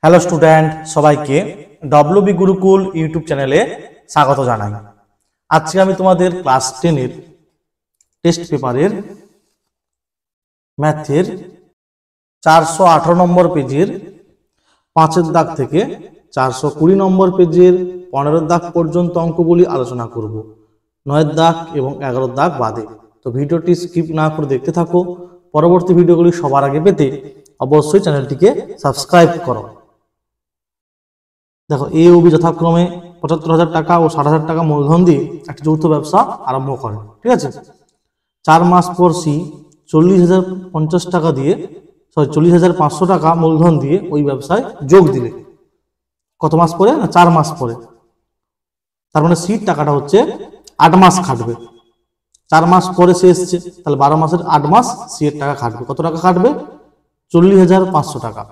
Hello student, সবাইকে WB Gurukul YouTube চ্যানেলে স্বাগত জানাই। আজকে আমি তোমাদের ক্লাস 10 এর টেস্ট পেপারের ম্যাথের 418 নম্বর পেজের 5 দাগ থেকে 420 নম্বর পেজের 15 দাগ পর্যন্ত অঙ্কগুলি আলোচনা করব। 9 দাগ এবং 11 দাগ বাদে। তো ভিডিওটি স্কিপ না করে দেখতে থাকো। পরবর্তী ভিডিওগুলি সবার আগে পেতে অবশ্যই চ্যানেলটিকে সাবস্ক্রাইব করো। দেখো, এ ও বি যথাক্রমে 75,000 টাকা ও 60,000 টাকা মূলধন দিয়ে একটি যৌথ ব্যবসা আরম্ভ করে। ঠিক আছে, 4 মাস পর সি 40,050 টাকা দিয়ে 40,500 টাকা মূলধন দিয়ে ওই ব্যবসায় যোগ দিলে। কত মাস পরে? না, 4 মাস পরে। তার মানে সির টাকাটা হচ্ছে 8 মাস খাটবে। 4 মাস পরে সে এসছে, তাহলে 12 মাসের 8 মাস সি এর টাকা খাটবে। কত টাকা খাটবে? 40,500 টাকা।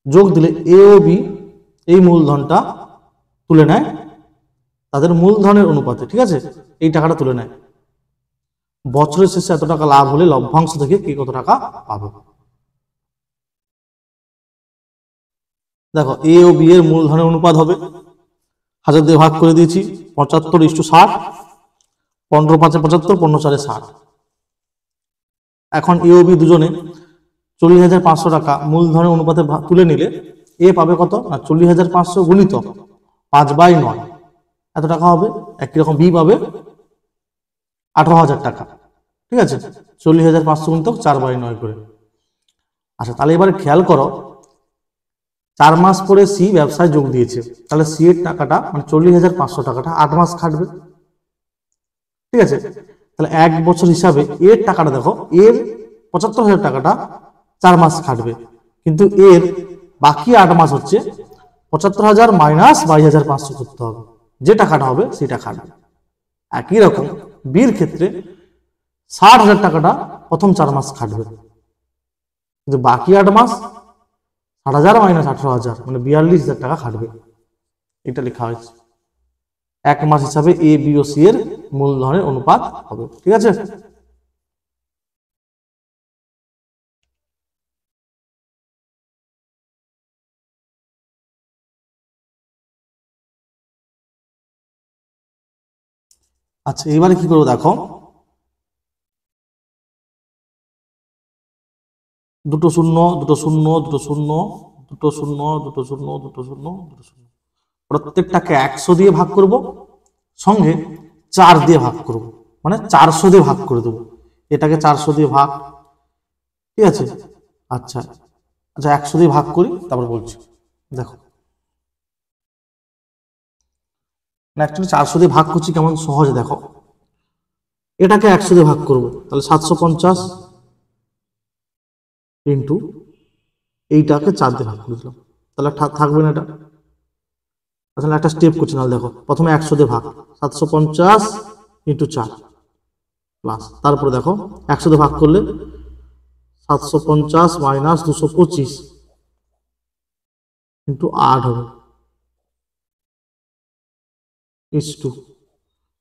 যোগ দিলে এ ও বি এই মূলধনটা তুলে নেয় তাদের মূলধনের অনুপাতে। ঠিক আছে, এই টাকাটা তুলে নেয়। বছরের শেষে এত টাকা লাভ হলে লভ্যাংশ থেকে কে কত টাকা পাবে। দেখো, এ ও বি এর মূলধনের অনুপাত হবে 1000 দিয়ে ভাগ করে দিয়েছি, 75:60, 15×5 75, 15×4 60। এখন এ ও বি দুজনে 40,500 টাকা মূলধনের অনুপাতে তুলে নিলে এ পাবে কত? না, 40,500 গুণিত 5/9 এত টাকা হবে। একই রকম বি পাবে 18,000 টাকা। ঠিক আছে, 40,500 গুণিত 4/9 করে। আচ্ছা, তাহলে এবারে খেয়াল করো, 4 মাস পরে সি ব্যবসায় যোগ দিয়েছে, তাহলে সি এর টাকাটা মানে 40,500 টাকাটা 8 মাস খাটবে। ঠিক আছে, তাহলে 1 বছর হিসাবে এর টাকাটা দেখো, এর 75,000 টাকাটা 4 মাস খাটবে, কিন্তু এর বাকি 8 মাস হচ্ছে 75,000 মাইনাস 22,500 করতে হবে। যে টাকাটা হবে সেটা খাটবে। একই রকম বির ক্ষেত্রে 60,000 টাকাটা প্রথম 4 মাস খাটবে, কিন্তু বাকি 8 মাস 60,000 মাইনাস 18,000 মানে 42,000 টাকা খাটবে। এটা লেখা হয়েছে। 1 মাস হিসাবে এ বি ও সি এর মূলধনের অনুপাত হবে। ঠিক আছে, আচ্ছা এবারে কি করবো দেখো, দুটো শূন্য, দুটো শূন্য, দুটো শূন্য, দুটো শূন্য, দুটো শূন্য, দুটো শূন্য, দুটো শূন্য, প্রত্যেকটাকে 100 দিয়ে ভাগ করব, সঙ্গে 4 দিয়ে ভাগ করব, মানে 400 দিয়ে ভাগ করে দেবো। এটাকে 400 দিয়ে ভাগ। ঠিক আছে, আচ্ছা আচ্ছা 100 দিয়ে ভাগ করি, তারপর বলছি। দেখো, অ্যাকচুয়ালি 400 দিয়ে ভাগ করছি কেমন সহজে। দেখো, এটাকে 100 দিয়ে ভাগ করব, তাহলে 750 ইন্টু এইটাকে 4 দিয়ে ভাগ করে দিলাম, তাহলে থাকবে না এটা। আসলে একটা স্টেপ করছি, নাহলে দেখো, প্রথমে 100 দিয়ে ভাগ, 750 ইন্টু 4 প্লাস, তারপরে দেখো 100 দিয়ে ভাগ করলে 750 মাইনাস 225 ইন্টু 8 হবে, ইস টু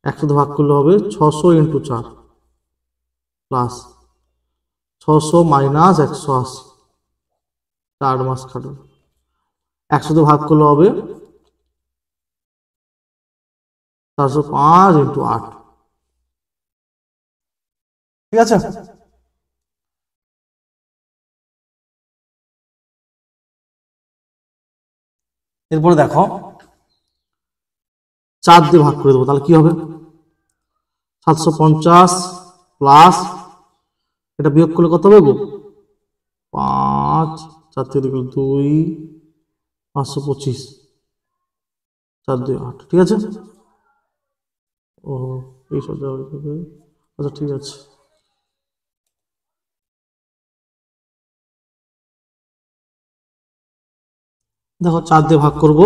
100 দিয়ে ভাগ করলে হবে 600 ইন্টু 4 প্লাস 600 মাইনাস 180, 4 মাস খাটবে। 100 দিয়ে ভাগ করলে হবে 405 ইন্টু 8। ঠিক আছে, এরপরে দেখো 4 দিয়ে ভাগ করে দেবো, তাহলে কি হবে? 750 প্লাস এটা বিয়োগ করলে কত হবে গো? 5, 4 থেকে 2, 525, 4 2 8। ঠিক আছে, ও এই সব হবে। আচ্ছা ঠিক আছে, দেখো 4 দিয়ে ভাগ করব,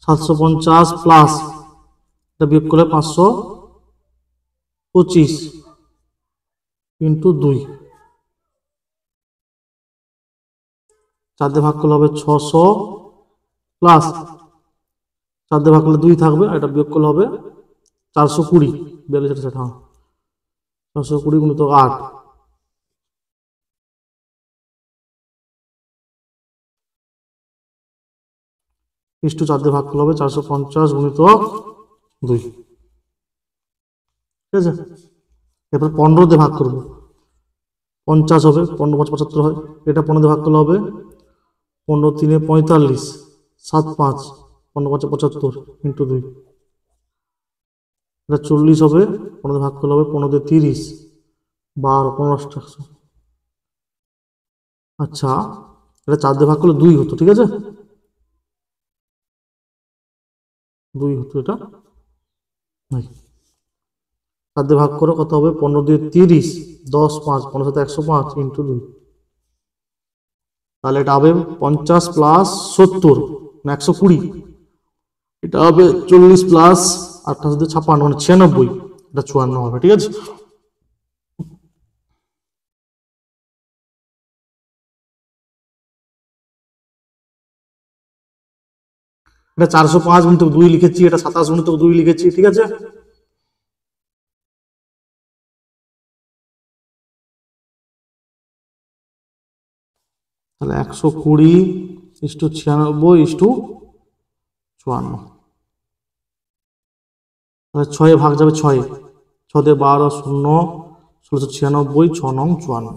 750 প্লাস এটা বিয়োগ করলে 525 ইন্টু 2, 4 দিয়ে ভাগ করলে হবে 600 প্লাস 4 দিয়ে ভাগ করলে 2 থাকবে, আর এটা বিয়োগ করলে হবে 420, 42, হ্যাঁ 420 গুণিত 8 ইস্টু 4 দিয়ে ভাগ করলে হবে 450 গুণিতক 2, ঠিক আছে। এরপর 15 দিয়ে ভাগ করবো, 50 হবে, 15 5 75 হয়, এটা 15 দিয়ে ভাগ করলে হবে 15 3 45, 7 5, 15 5 75 ইন্টু 2, এটা 40 হবে, 15 দিয়ে ভাগ করলে হবে 15 দিয়ে 30, 12 15 100। আচ্ছা, এটা 4 দিয়ে ভাগ করলে 2 হতো, ঠিক আছে, 2 হতো, এটা নাই। 4 দিয়ে ভাগ করো, কত হবে 15 দিয়ে 30, 10 5, 15 সাথে 105 ইন্টু 2, তাহলে এটা হবে 50 প্লাস 70 মানে 120, এটা হবে 40 প্লাস 58 দিয়ে 56 মানে 96, এটা 54 হবে, ঠিক আছে। এটা 405 গুণিতক 2 লিখেছি, এটা 27 গুণিতক 2 লিখেছি, ঠিক আছে। তাহলে 120 ইস্টু 96 ইস্টু 54, তাহলে 6 ভাগ যাবে 6, 6 দিয়ে 12 0, 1696, 6 নং 54।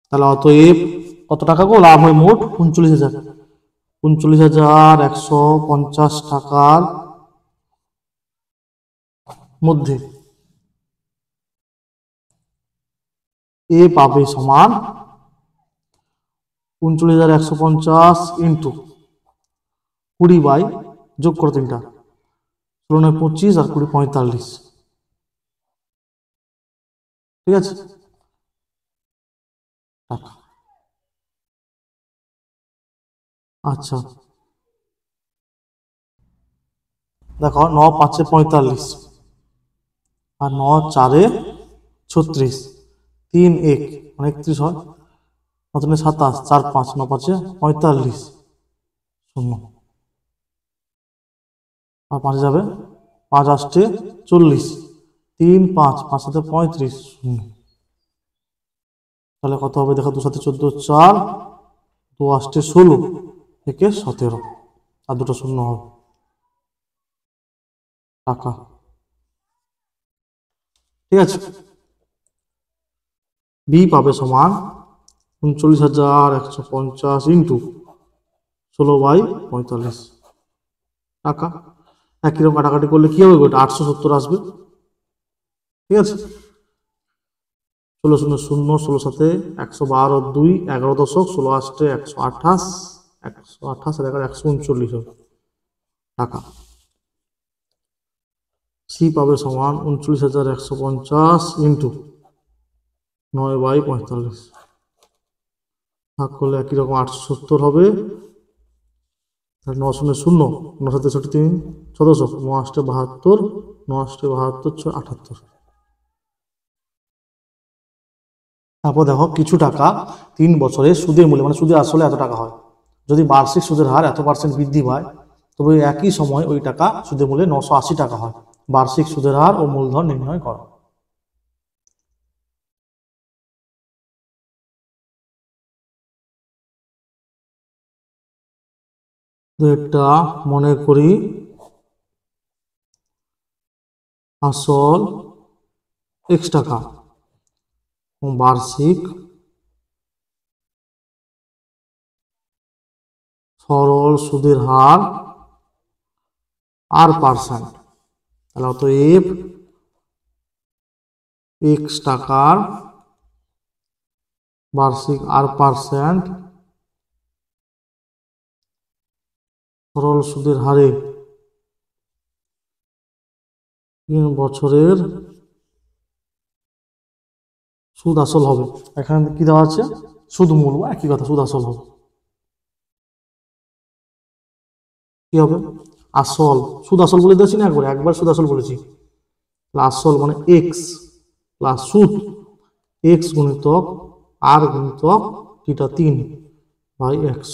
তাহলে অতএব কত টাকা গো লাভ হয় মোট 39,000, 39,150 টাকার মধ্যে এ পাবে সমান 39,150 ইন্টু 20 বাই, যোগ করো 3টা, 16 25 আর 20 45, ঠিক আছে, টাকা। আচ্ছা দেখো 9 5 45 আর 9 4 36, 3 1 মানে 31 হয়, 9 27, 4 5, 9 5 45 শূন্য, আর 5 যাবে, 5 আসছে 40, 3 5, 5 সাথে 35 শূন্য, তাহলে কত হবে দেখো, 2 সাথে 14 4, 2 আসছে 16 থেকে 17 আর দুটো শূন্য হবে, টাকা, ঠিক আছে। বি পাবে সমান 39,150 ইন্টু 16 বাই 45 টাকা। একই রকম কাটাকাটি করলে কি হবে, ওটা 870 আসবে, ঠিক আছে। 16 0 0, 16 সাথে 112 2, 11 দশক 16 আসছে 128, 128 আর 139 হবে টাকা। সি পাবে সমান 39,150 ইন্টু 9 বাই 45 ভাগ করলে একই রকম 870 হবে, 9 0 0, 9 সাথে 3 1400, 9 আসছে 72, 9 আসছে 72 78। তারপর দেখো কিছু টাকা 3 বছরে সুদের মূল্যে মানে সুদের আসলে এত টাকা হয়, যদি বার্ষিক সুদের হার এত % বৃদ্ধি পায়, তবে একই সময় ওই টাকা সুদের মূল্যে 980 টাকা হয়। বার্ষিক সুদের হার ও মূলধন নির্ণয় করো। তো একটা মনে করি আসল x টাকা বার্ষিক সরল সুদের হার R%, তাহলে অতএব x টাকার বার্ষিক R% সরল সুদের হারে 3 বছরের সুদ আসল হবে। এখানে কি দেওয়া আছে, সুদ মূল, একই কথা, সুদ আসল হবে। কি হবে, আসল সুদ আসল বলে দিয়েছি না, একবার সুদ আসল বলেছি, আসল মানে এক্স প্লাস সুদ, এক্স গুণিতক আর গুণিতক থিটা 3 বাই এক্স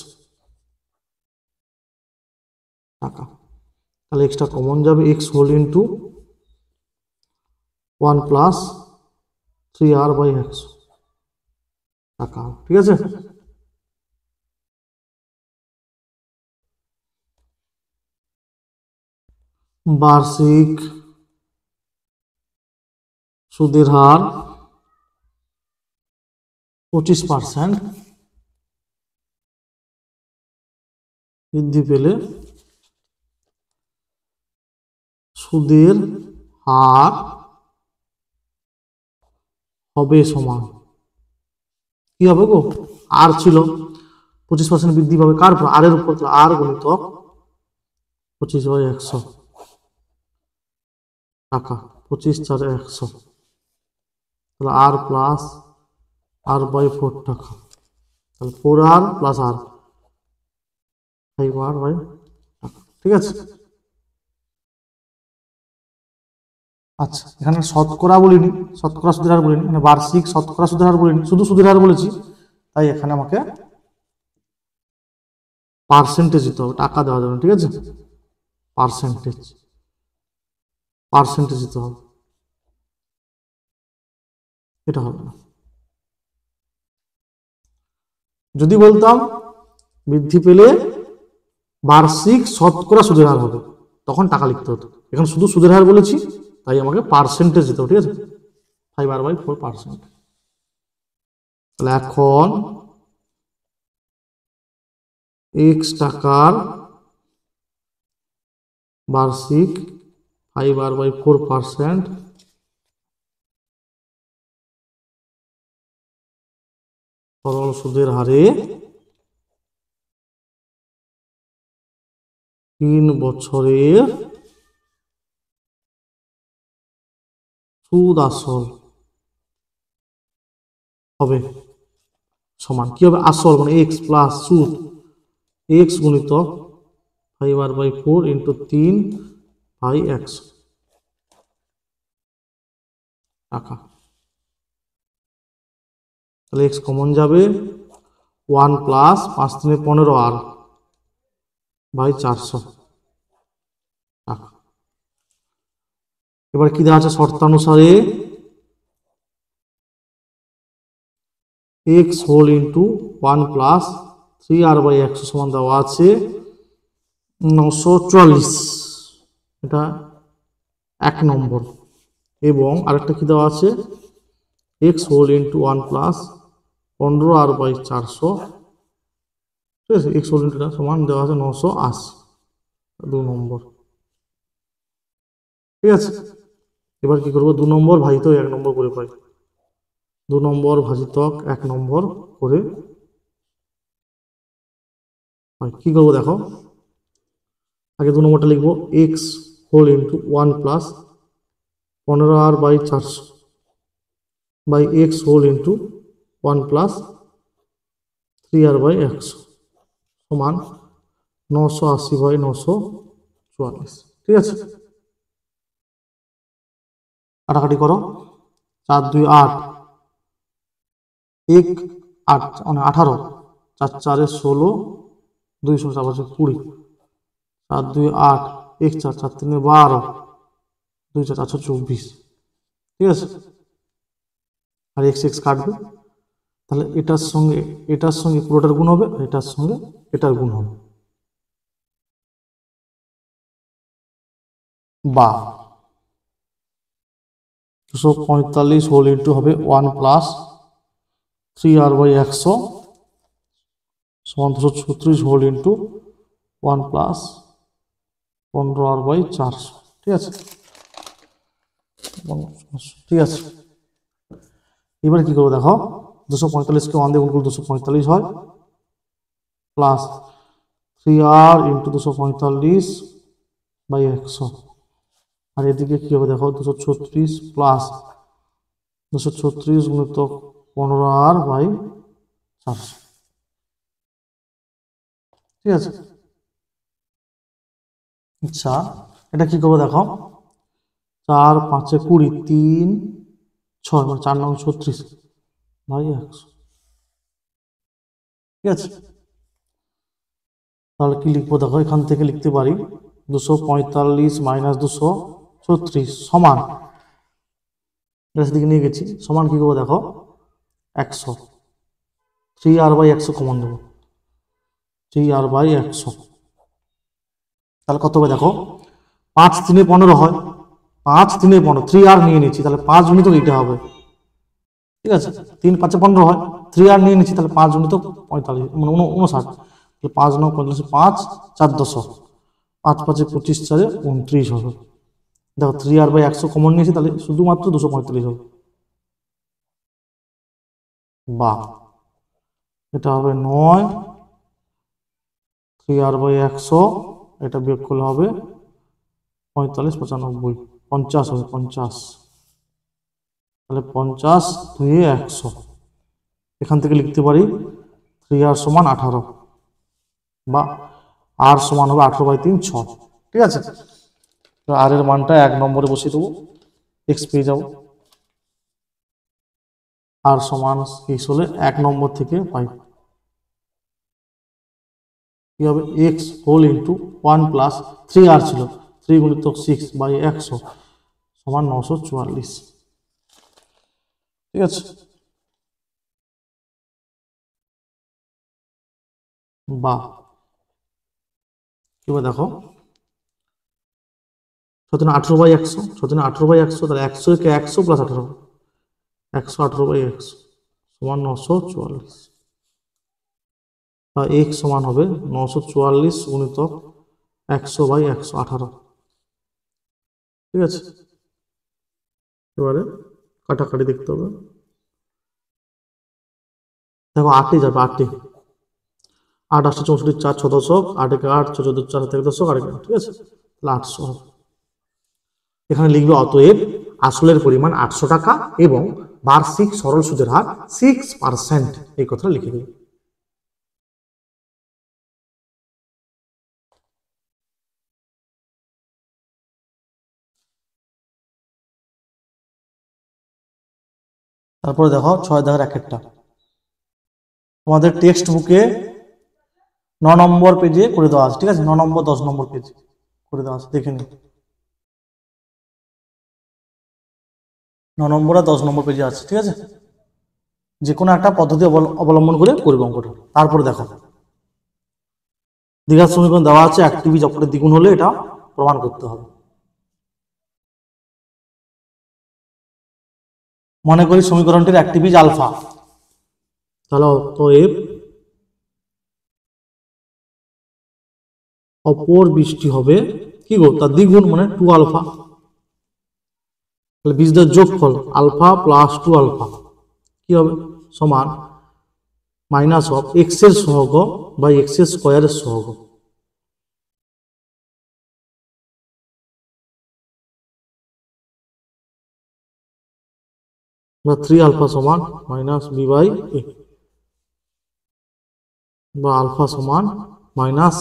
টাকা। তাহলে এক্সটা কমন যাবে, X whole into 1 plus 3r by X টাকা, ঠিক আছে। বার্ষিক সুদের হার 25% বৃদ্ধি পেলে সুদের হার হবে সমান, কি হবে গো, আর ছিল 25% বৃদ্ধি পাবে কার উপর, আর এর উপর, আর গুণিতক 25/100 টাকা, 25/100, তাহলে আর প্লাস r/4 টাকা, তাহলে 4r প্লাস r 5r/টাকা, ঠিক আছে। আচ্ছা, এখানে শতকরা বলিনি, শতকরা সুদের হার বলিনি, মানে বার্ষিক শতকরা সুদের হার বলিনি, শুধু সুদের হার বলেছি, তাই এখানে আমাকে পার্সেন্টেজ দিতে হবে, টাকা দেওয়া যাবে, ঠিক আছে, পার্সেন্টেজ দিতে হবে, এটা হবে না। যদি বলতাম বৃদ্ধি পেলে বার্ষিক শতকরা সুদের হার হবে, তখন টাকা লিখতে হতো, এখন শুধু সুদের হার বলেছি, তাই আমাকে পার্সেন্টেজ দিতে হবে, ঠিক আছে, 5r/4%। তাহলে এখন x টাকার বার্ষিক 5r/4% সরল সুদের হারে 3 বছরের সুদ আসল হবে সমান, কি হবে, আসল মানে x প্লাস সুদ, x গুণিতক 5r/4 ইন্টু 3/100 টাকা। তাহলে x কমন যাবে, 1 প্লাস 5 3 15r/400 টাকা। এবার কি দেওয়া আছে শর্তানুসারে, x whole into 1 plus 3r/100 সমান দেওয়া আছে 944, এটা 1 নম্বর, এবং আরেকটা কি দেওয়া আছে x whole into 1 plus 15r/400, ঠিক আছে, x হোল ইন্টুটা সমান দেওয়া আছে 980, 2 নম্বর, ঠিক আছে। এবার কি করবো, 2 নম্বর ভাজিত 1 নম্বর করে পাই, 2 নম্বর ভাজিতক 1 নম্বর করে কি করবো দেখো, আগে 2 নম্বরটা লিখবো, x whole into 1 plus 15r/400 by x whole into 1 plus 3r/100 সমান 980/944, ঠিক আছে। কাটাকাটি করো, 4 2 8, 1 8 মানে 18, 4 4 16, 2 4 5 20, 4 2 8, 1 4 4 3 12, 2 4 4 24, ঠিক আছে। আর x x কাটবে, তাহলে এটার সঙ্গে পুরোটার গুণ হবে, এটার সঙ্গে এটার গুণ হবে, বা 245 হোল ইন্টু হবে 1 প্লাস 3r/100 সমান 236 হোল ইন্টু 1 প্লাস 15r/400, ঠিক আছে, ঠিক আছে। এবার কি করবো দেখো, 245কে 1 দিয়ে গুণ করলে 245 হয়, প্লাস 3r ইন্টু 245/100, আর এদিকে কি হবে দেখো, 236 প্লাস 236 গুণিতক 15r/400, ঠিক আছে। আচ্ছা, এটা কি করবো দেখো, 4 5 20, 3 6 মানে 4 9 36/100, ঠিক আছে। তাহলে কি লিখবো দেখো, এখান থেকে লিখতে পারি 245 মাইনাস 236 সমান, দিকে নিয়ে গেছি, সমান কি করবো দেখো 100, 3r/100 কমন দেবো, 3r/100, তাহলে কত হবে দেখো, 5 3 15 হয়, 5 3 15, 3 আর নিয়ে নিচ্ছি, তাহলে 5 গুণিত এইটা হবে, ঠিক আছে। 3 5 15 হয়, 3 আর নিয়ে নিচ্ছি, তাহলে 5 গুণিত 45 মানে 59, 5 9 45, 5 4 10, 5 5 25, 4 29 হবে। দেখো 3 আর বাই 100 কমন নিয়েছি, তাহলে শুধুমাত্র 245 হবে। বাহ, এটা হবে 9, 3 আর বাই 100, এটা বিয়োগ করলে হবে 45 95, 50 হবে, 50, তাহলে 50 2 100। এখান থেকে লিখতে পারি 3r সমান 18, বা r সমান হবে 18 বাই 3 6, ঠিক আছে। তো আর এর মানটা 1 নম্বরে বসিয়ে দেবো, x পেয়ে যাবো। আর সমান x হলে 1 নম্বর থেকে পাই কি হবে, x whole into 1 plus 3r ছিল, 3 গুণিত 6 বাই 100 সমান 944, ঠিক আছে। বা এবার দেখো 18 বাই 100, 18 বাই 100, তাহলে 100 কে 100 প্লাস 18, 118 বাই 100 সমান 944, বা x সমান হবে 944 গুণিত 100 বাই 118, ঠিক আছে। এবারে কাটাকাটি দেখতে হবে, দেখো 8 যাবে, 8 8 8 64 4 6 দশক, 8 একে 8 6 14 4 থেকে দশক, 8 ঠিক আছে, তাহলে 800 হবে। এখানে লিখবে অতএব আসলের পরিমাণ 800 টাকা এবং বার্ষিক সরল সুদের হার 6%, এই কথাটা লিখে দেবে। তারপরে দেখো 6 দাগের এক একটা, তোমাদের টেক্সট বুকে 9 নম্বর পেজে করে দেওয়া আছে, ঠিক আছে, 9 নম্বর 10 নম্বর পেজ করে দেওয়া আছে, দেখে নিন। 9 নম্বর আর 10 নম্বর পেজে আছে, ঠিক আছে। যে কোনো একটা পদ্ধতি অবলম্বন করে করবে অঙ্কটা। তারপরে দেখো দ্বিঘাত সমীকরণ দেওয়া আছে, এক টিভি অপরের দ্বিগুণ হলে এটা প্রমাণ করতে হবে। মনে করি সমীকরণটির এক টিভি আলফা, তাহলে অতএব অপর বৃষ্টি হবে কি গো, তার দ্বিগুণ মানে 2 আলফা, তাহলে বীজদের যোগফল আলফা প্লাস 2 আলফা কি হবে, সমান মাইনাস অফ এক্স এর সহগ বাই এক্স এর স্কয়ারের সহগ, বা 3 আলফা সমান মাইনাস বি বাই এ, বা আলফা সমান মাইনাস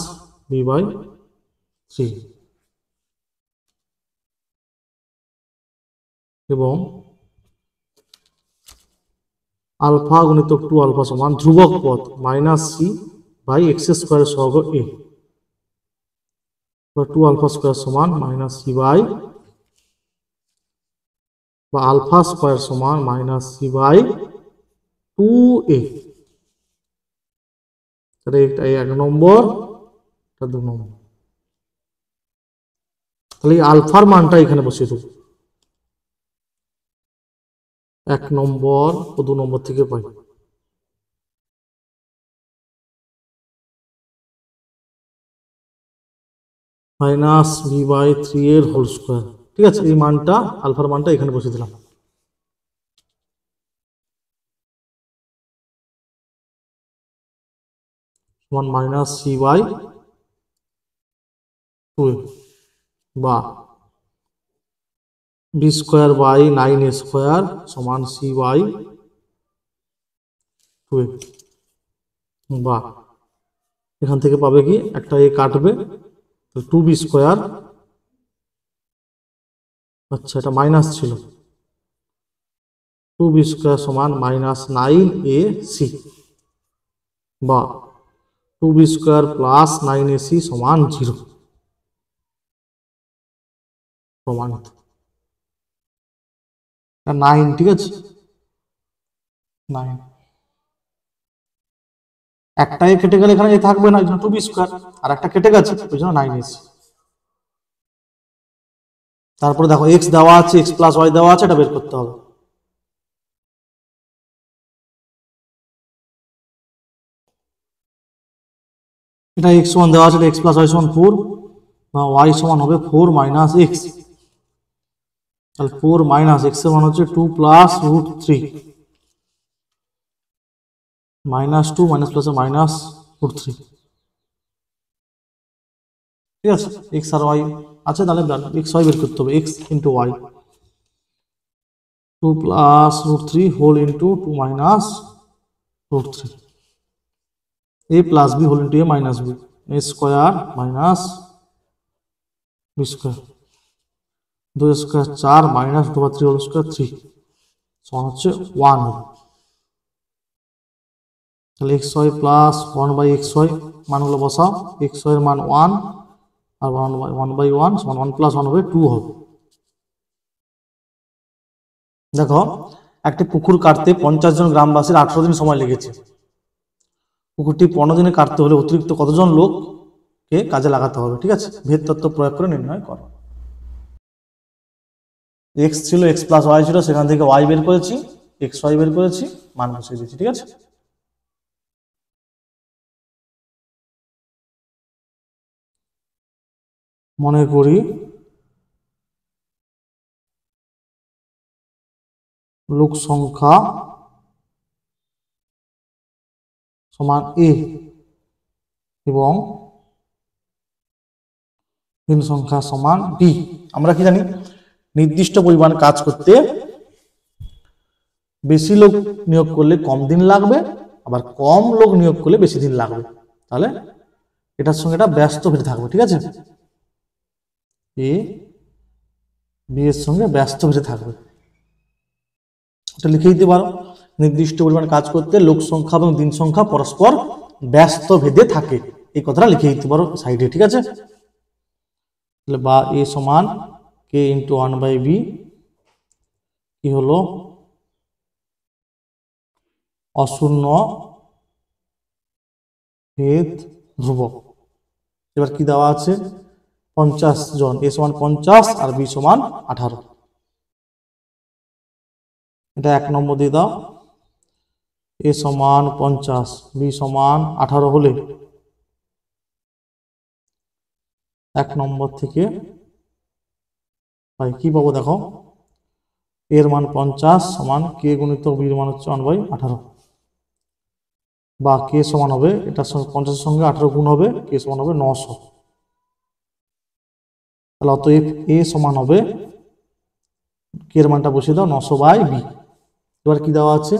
বি বাই 3, এবং আলফা গুণিত 2 আলফা সমান ধ্রুবক পদ মাইনাস সি বাই এক্স স্কয়ারের সহগ এ, বা 2 আলফা স্কয়ার সমান মাইনাস সি বাই, বা আলফা স্কয়ার সমান মাইনাস সি বাই 2a, তাহলে এটা 1 নম্বর, এটা 2 নম্বর, তাহলে এই আলফার মানটা এখানে বসিয়ে দেবো, 1 নম্বর ও 2 নম্বর থেকে পাই মাইনাস বি বাই 3 এর হোল স্কয়ার, ঠিক আছে। এই মানটা আলফার মানটা এখানে বসিয়ে দিলাম, সমান মাইনাস সি বাই 2, বা বি স্কয়ার বাই 9 স্কয়ার সমান সি বাই 2, বা এখান থেকে পাবে কি, একটা এ কাটবে, 2b স্কয়ার, আচ্ছা এটা মাইনাস ছিল, 2b স্কয়ার সমান মাইনাস 9ac, বা 2b স্কয়ার প্লাস 9ac সমান 0, প্রমাণিত। 9, ঠিক আছে, 9 একটা এ কেটে গেলে এখানে এ থাকবে না, এই জন্য 2b স্কয়ার, আর একটা কেটে গেছে ওই জন্য 9ac। তারপরে দেখো এক্স দেওয়া আছে, এক্স প্লাস ওয়াই দেওয়া আছে, এটা বের করতে হবে। এটা এক্স সমান দেওয়া আছে, এক্স প্লাস ওয়াই সমান 4 বা ওয়াই সমান হবে 4 মাইনাস এক্স। তাহলে 4 মাইনাস এক্স এর মান হচ্ছে 2 plus root 3 minus 2 minus plus minus root 3। ঠিক আছে, এক্স আর ওয়াই আছে, তাহলে এক্স ওয়াই বের করতে হবে। X into Y 2 plus root 3 whole into 2 minus root 3 a plus B whole into a minus B, a square minus B square, 2 square 4 minus 2 3 whole square 3 সমান হচ্ছে 1 হবে। তাহলে X Y plus 1 by X Y মানগুলো বসাও। X Y এর মান 1 আর 1 by 1 সমান 1 plus 1 হবে 2 হবে। দেখো একটি পুকুর কাটতে 50 জন গ্রামবাসীর 18 দিন সময় লেগেছে। পুকুরটি 15 দিনে কাটতে হলে অতিরিক্ত কতজন লোককে কাজে লাগাতে হবে? ঠিক আছে, ভেদ তত্ত্ব প্রয়োগ করে নির্ণয় করো। এক্স ছিল, এক্স প্লাস ওয়াই ছিল, সেখান থেকে ওয়াই বের করেছি, এক্স ওয়াই বের করেছি, মান বসিয়ে দিয়েছি। ঠিক আছে, মনে করি লোক সংখ্যা সমান এ এবং দিন সংখ্যা সমান বি। আমরা কি জানি, নির্দিষ্ট পরিমাণ কাজ করতে বেশি লোক নিয়োগ করলে কম দিন লাগবে, আবার কম লোক নিয়োগ করলে বেশি দিন লাগবে। তাহলে এটার সঙ্গে এটা ব্যস্ত ভেদে থাকবে। ঠিক আছে, এ বি এর সঙ্গে ব্যস্ত ভেদে থাকবে, এটা লিখে দিতে পারো। নির্দিষ্ট পরিমাণ কাজ করতে লোক সংখ্যা এবং দিন সংখ্যা পরস্পর ব্যস্ত ভেদে থাকে, এই কথাটা লিখে দিতে পারো সাইডে। ঠিক আছে, বা এ সমান কে ইন্টু 1 বাই বি কি হলো অশূন্য ভেদ ধ্রুবক। এবার কি দেওয়া আছে, 50 জন, এ সমান 50 আর বি সমান 18। এটা 1 নম্বর দিয়ে দাও। এ সমান 50 বি সমান 18 হলে 1 নম্বর থেকে কি পাবো? দেখো এর মান 50 সমান কে গুণিত বির মান হচ্ছে 1/18, বা কে সমান হবে এটার সঙ্গে 50 এর সঙ্গে 18 গুণ হবে, কে সমান হবে 900। তাহলে অতএব এ সমান হবে, কে এর মানটা বসিয়ে দাও 900 বাই বি। এবার কি দেওয়া আছে,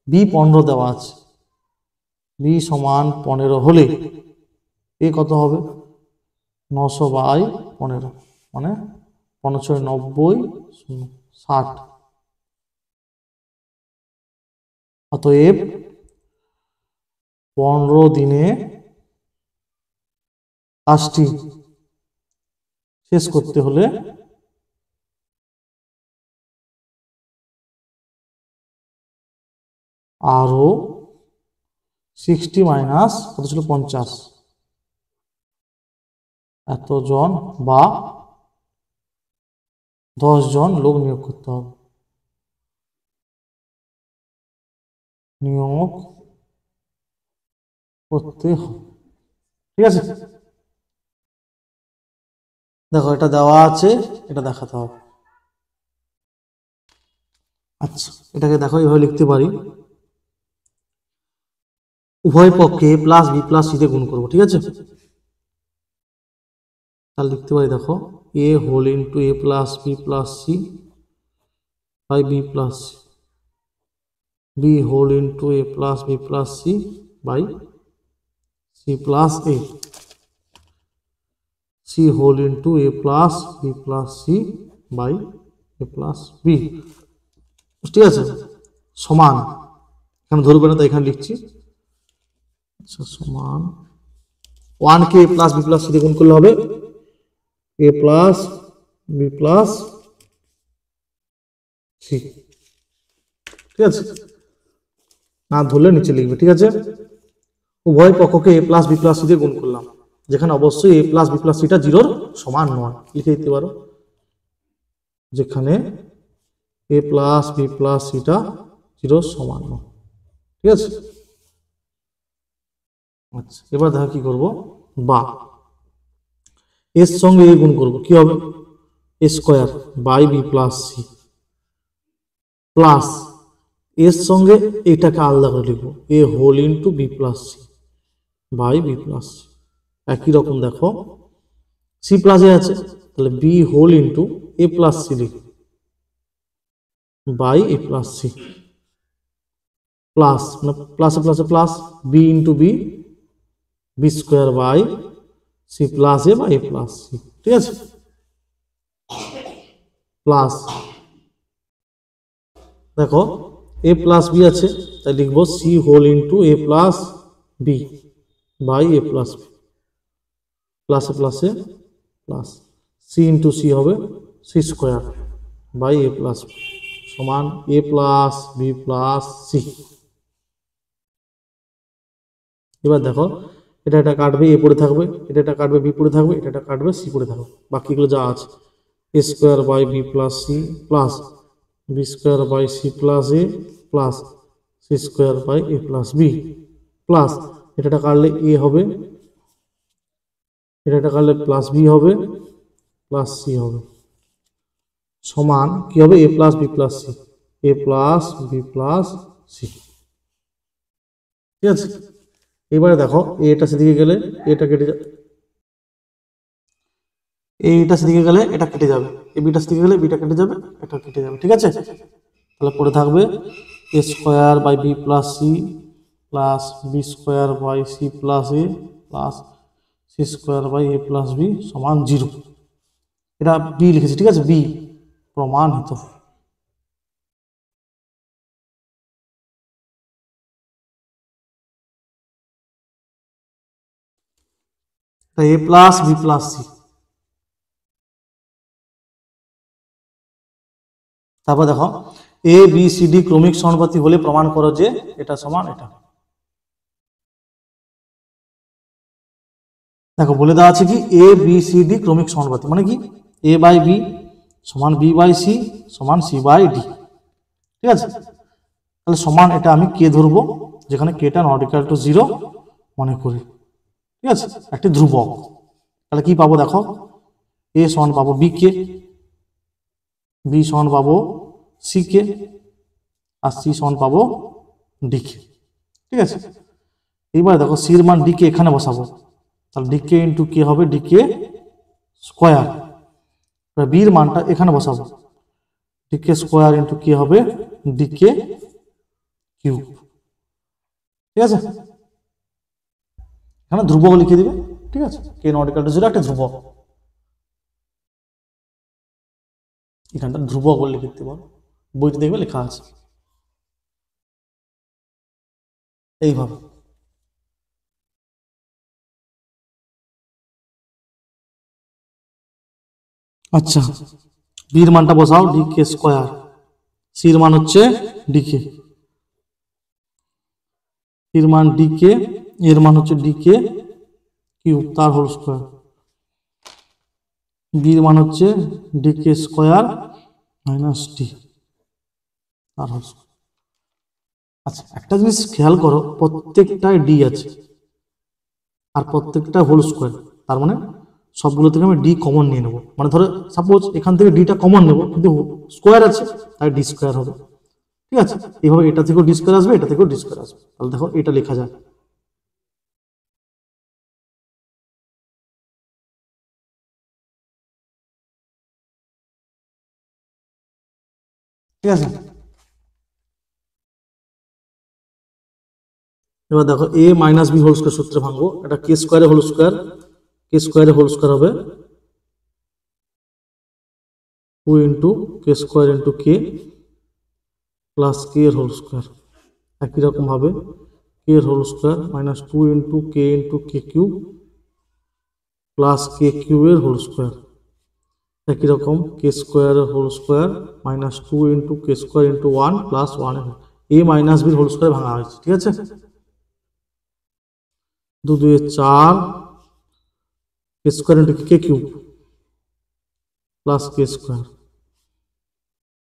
বি 15 দেওয়া আছে, বি সমান 15 হলে এ কত হবে 900 বাই 15, মানে 15 90 60। অতএব 15 দিনে কাজটি শেষ করতে হলে আরো 60 মাইনাস কত ছিল 50 এতজন বা 10 জন লোক নিয়োগ করতে হবে। নিয়োগ করতে হবে। ঠিক আছে, দেখো এটা দেওয়া আছে, এটা দেখাতে হবে। আচ্ছা, এটাকে দেখো এইভাবে লিখতে পারি, উভয় পক্ষে a plus B plus c তে গুণ করবো। ঠিক আছে, তাহলে লিখতে পারি, দেখো a whole into A plus B plus c by b plus c, b whole into A plus B plus c by c plus a, c whole into A plus B plus c by A plus b. ঠিক আছে, সমান এখানে ধরবে না, তাই এখানে লিখছি। আচ্ছা, সমান 1 কে এ প্লাস বি প্লাস সি দিয়ে গুণ করলে হবে a plus B plus c. ঠিক আছে, না ধরলে নিচে লিখবে। ঠিক আছে, উভয় পক্ষকে এ প্লাস বি প্লাস সি দিয়ে গুণ করলাম, যেখানে অবশ্যই এ প্লাস বি প্লাস সিটা 0 সমান নয়, লিখে দিতে পারো যেখানে এ প্লাস বি প্লাস সিটা 0 সমান নয়। ঠিক আছে, আচ্ছা এবার দেখো কি করব, বা এর সঙ্গে এ গুণ করব, কি হবে a square by b plus c plus এর সঙ্গে এটাকে আলাদা করে লিখবো a whole into b plus c by b plus c. একই রকম দেখো সি প্লাসে আছে, তাহলে বি হোল ইন্টু এ প্লাস সি লিখব by A plus c plus মানে প্লাসে প্লাসে plus b into b b square by c plus a by A plus c. ঠিক আছে, প্লাস দেখো এ প্লাস বি আছে, তাই লিখবো C whole into A plus B by A plus B প্লাসে প্লাসে প্লাস সি ইন্টু সি হবে C square by A plus B সমান এ প্লাস বি প্লাস সি। এবার দেখো এটা এটা কাটবে এ পড়ে থাকবে, এটা এটা কাটবে বি পড়ে থাকবে, এটা এটা কাটবে সি পড়ে থাকবে, বাকিগুলো যা আছে a square by b plus c plus b square by c plus a plus c square by A plus B plus এটা কাটলে এ হবে, এটা কাটলে প্লাস বি হবে প্লাস সি হবে সমান কি হবে a plus B plus c a plus B plus c. ঠিক আছে, এবারে দেখো এটা সেদিকে গেলে এটা কেটে যাবে, এইটা সেদিকে গেলে এটা কেটে যাবে, এই বিটা সেদিকে গেলে বিটা কেটে যাবে, এটা কেটে যাবে। ঠিক আছে, তাহলে পড়ে থাকবে a square by b plus c plus b square by c plus a plus c square by A plus B সমান 0। এটা বি লিখেছি, ঠিক আছে, বি প্রমাণিত। A plus B plus c, তারপর দেখো এ বি সি ডি ক্রমিক সমানুপাতি হলে প্রমাণ করো যে এটা সমান এটা। দেখো বলে দেওয়া আছে কি এ বি সি ডি ক্রমিক সমানুপাতি মানে কি এ বাই বি সমান বি বাই সি সমান সি বাই ডি। ঠিক আছে, তাহলে সমান এটা আমি কে ধরবো, যেখানে কেটা নট ইকুয়াল টু 0 মনে করি। ঠিক আছে, একটি ধ্রুবক, তাহলে কি পাবো দেখো এ সমান পাবো বি কে, বি সমান পাবো সি কে, আর সি সমান পাবো ডি কে। ঠিক আছে, এইবার দেখো সির মান ডি কে এখানে বসাবো, তাহলে ডি কে ইন্টু কে হবে ডি কে স্কোয়ার, বির মানটা এখানে বসাবো ডি কে স্কোয়ার ইন্টু কে হবে ডি কে কিউব। ঠিক আছে, এখানে ধ্রুবক লিখে দিবে। ঠিক আছে, কে নট ইকুয়াল টু 0 একটা ধ্রুবক, এখানটা ধ্রুবক বলে লিখে দিতে পারো, বইতে দেখবে লেখা আছে এইভাবে। আচ্ছা, বির মানটা বসাও ডি কে স্কোয়ার, সির মান হচ্ছে ডি কে, এর মান ডি কে, এর মান হচ্ছে ডি কে কিউব তার হোল স্কোয়ার, বির মান হচ্ছে ডি কে স্কোয়ার মাইনাস ডি তার হোল স্কোয়ার। আচ্ছা একটা জিনিস খেয়াল করো, প্রত্যেকটায় ডি আছে আর প্রত্যেকটা হোল স্কোয়ার, তার মানে সবগুলো থেকে আমি ডি কমন নিয়ে নেবো, মানে ধরো সাপোজ এখান থেকে ডিটা কমন নেবো কিন্তু স্কোয়ার আছে তাই ডি স্কোয়ার হবে। ঠিক আছে, এইভাবে এটা থেকেও ডি স্কোয়ার আসবে, এটা থেকেও ডি স্কোয়ার আসবে, তাহলে দেখো এটা লেখা যায়। ঠিক আছে, এবার দেখো এ মাইনাস বি হোল স্কোয়ার সূত্রে ভাঙবো, এটা কে স্কোয়ারে হোল স্কোয়ার, কে স্কোয়ারে হোল স্কোয়ার হবে 2 into k square into k plus কে এর হোল স্কোয়ার, একই রকম ভাবে কে এর whole square minus 2 into K cube plus কে কিউবের হোল স্কোয়ার, একই রকম কে স্কোয়ারের whole square minus 2 into k square into 1 plus 1 এ মাইনাস বির হোল স্কোয়ার ভাঙা হয়েছে। ঠিক আছে, 2 2 4 কে square into K cube plus K square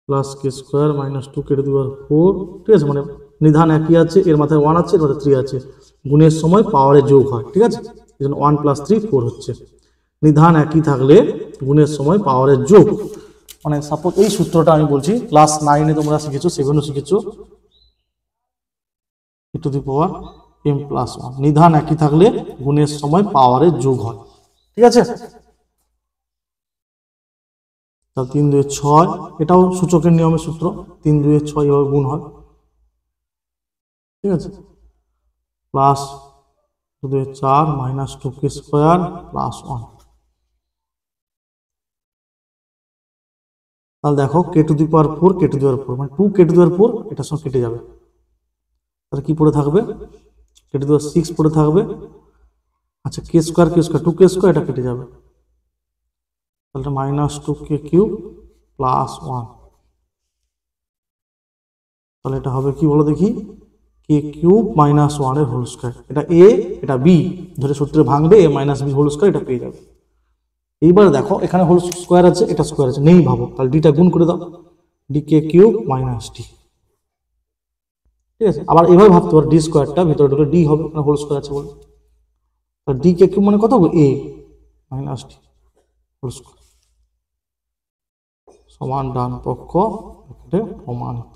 plus K square minus 2 K to the পাওয়ার 4, ঠিক আছে, মানে নিধান একই আছে, এর মাথায় 1 আছে, এর মাথায় 3 আছে, গুণের সময় পাওয়ারে যোগ হয়, ঠিক আছে, এই জন্য 1 + 3 4 হচ্ছে। নিধান একই থাকলে গুণের সময় পাওয়ারের যোগ, মানে সাপোজ এই সূত্রটা আমি বলছি ক্লাস 9-এ তোমরা শিখেছো, 7-এও শিখেছো, e to the power m + 1, নিধান একই থাকলে গুণের সময় পাওয়ারের যোগ হয়, ঠিক আছে। তাহলে 3 2 6, এটাও সূচকের নিয়মের সূত্র, 3 2 6 এভাবে গুণ হয়, ঠিক আছে, প্লাস 2 2 4 মাইনাস 2 কে স্কোয়ার প্লাস 1। তাহলে দেখো কে to the power 4 K to the পাওয়ার 4 মানে 2 কে টু দি পাওয়ার 4 এটার সঙ্গে কেটে যাবে, তাহলে কি পড়ে থাকবে, কে টু দি পাওয়ার 6 পড়ে থাকবে। আচ্ছা কে স্কোয়ার 2 কে স্কোয়ার এটা কেটে যাবে, তাহলে মাইনাস 2 কে কিউব প্লাস 1, তাহলে এটা হবে কি বলো দেখি, কে কিউব মাইনাস 1 এর হোল স্কোয়ার, এটা এ এটা বি ধরে সূত্রে ভাঙবে, এ মাইনাস বি হোল স্কোয়ার, এটা পেয়ে যাবে। এইবার দেখো এখানে হোল স্কোয়ার আছে, এটা স্কোয়ার আছে, নেই ভাবো, তাহলে ডিটা গুণ করে দাও, D K cube minus D, ঠিক আছে। আবার এভাবে ভাবতে পারো ডি স্কোয়ারটা ভিতরে ঢুকে ডি হবে, মানে হোল স্কোয়ার আছে বলে, তাহলে ডি কে কিউব মানে কত হবে, এ মাইনাস ডি হোল স্কোয়ার সমান ডান পক্ষ প্রমাণিত।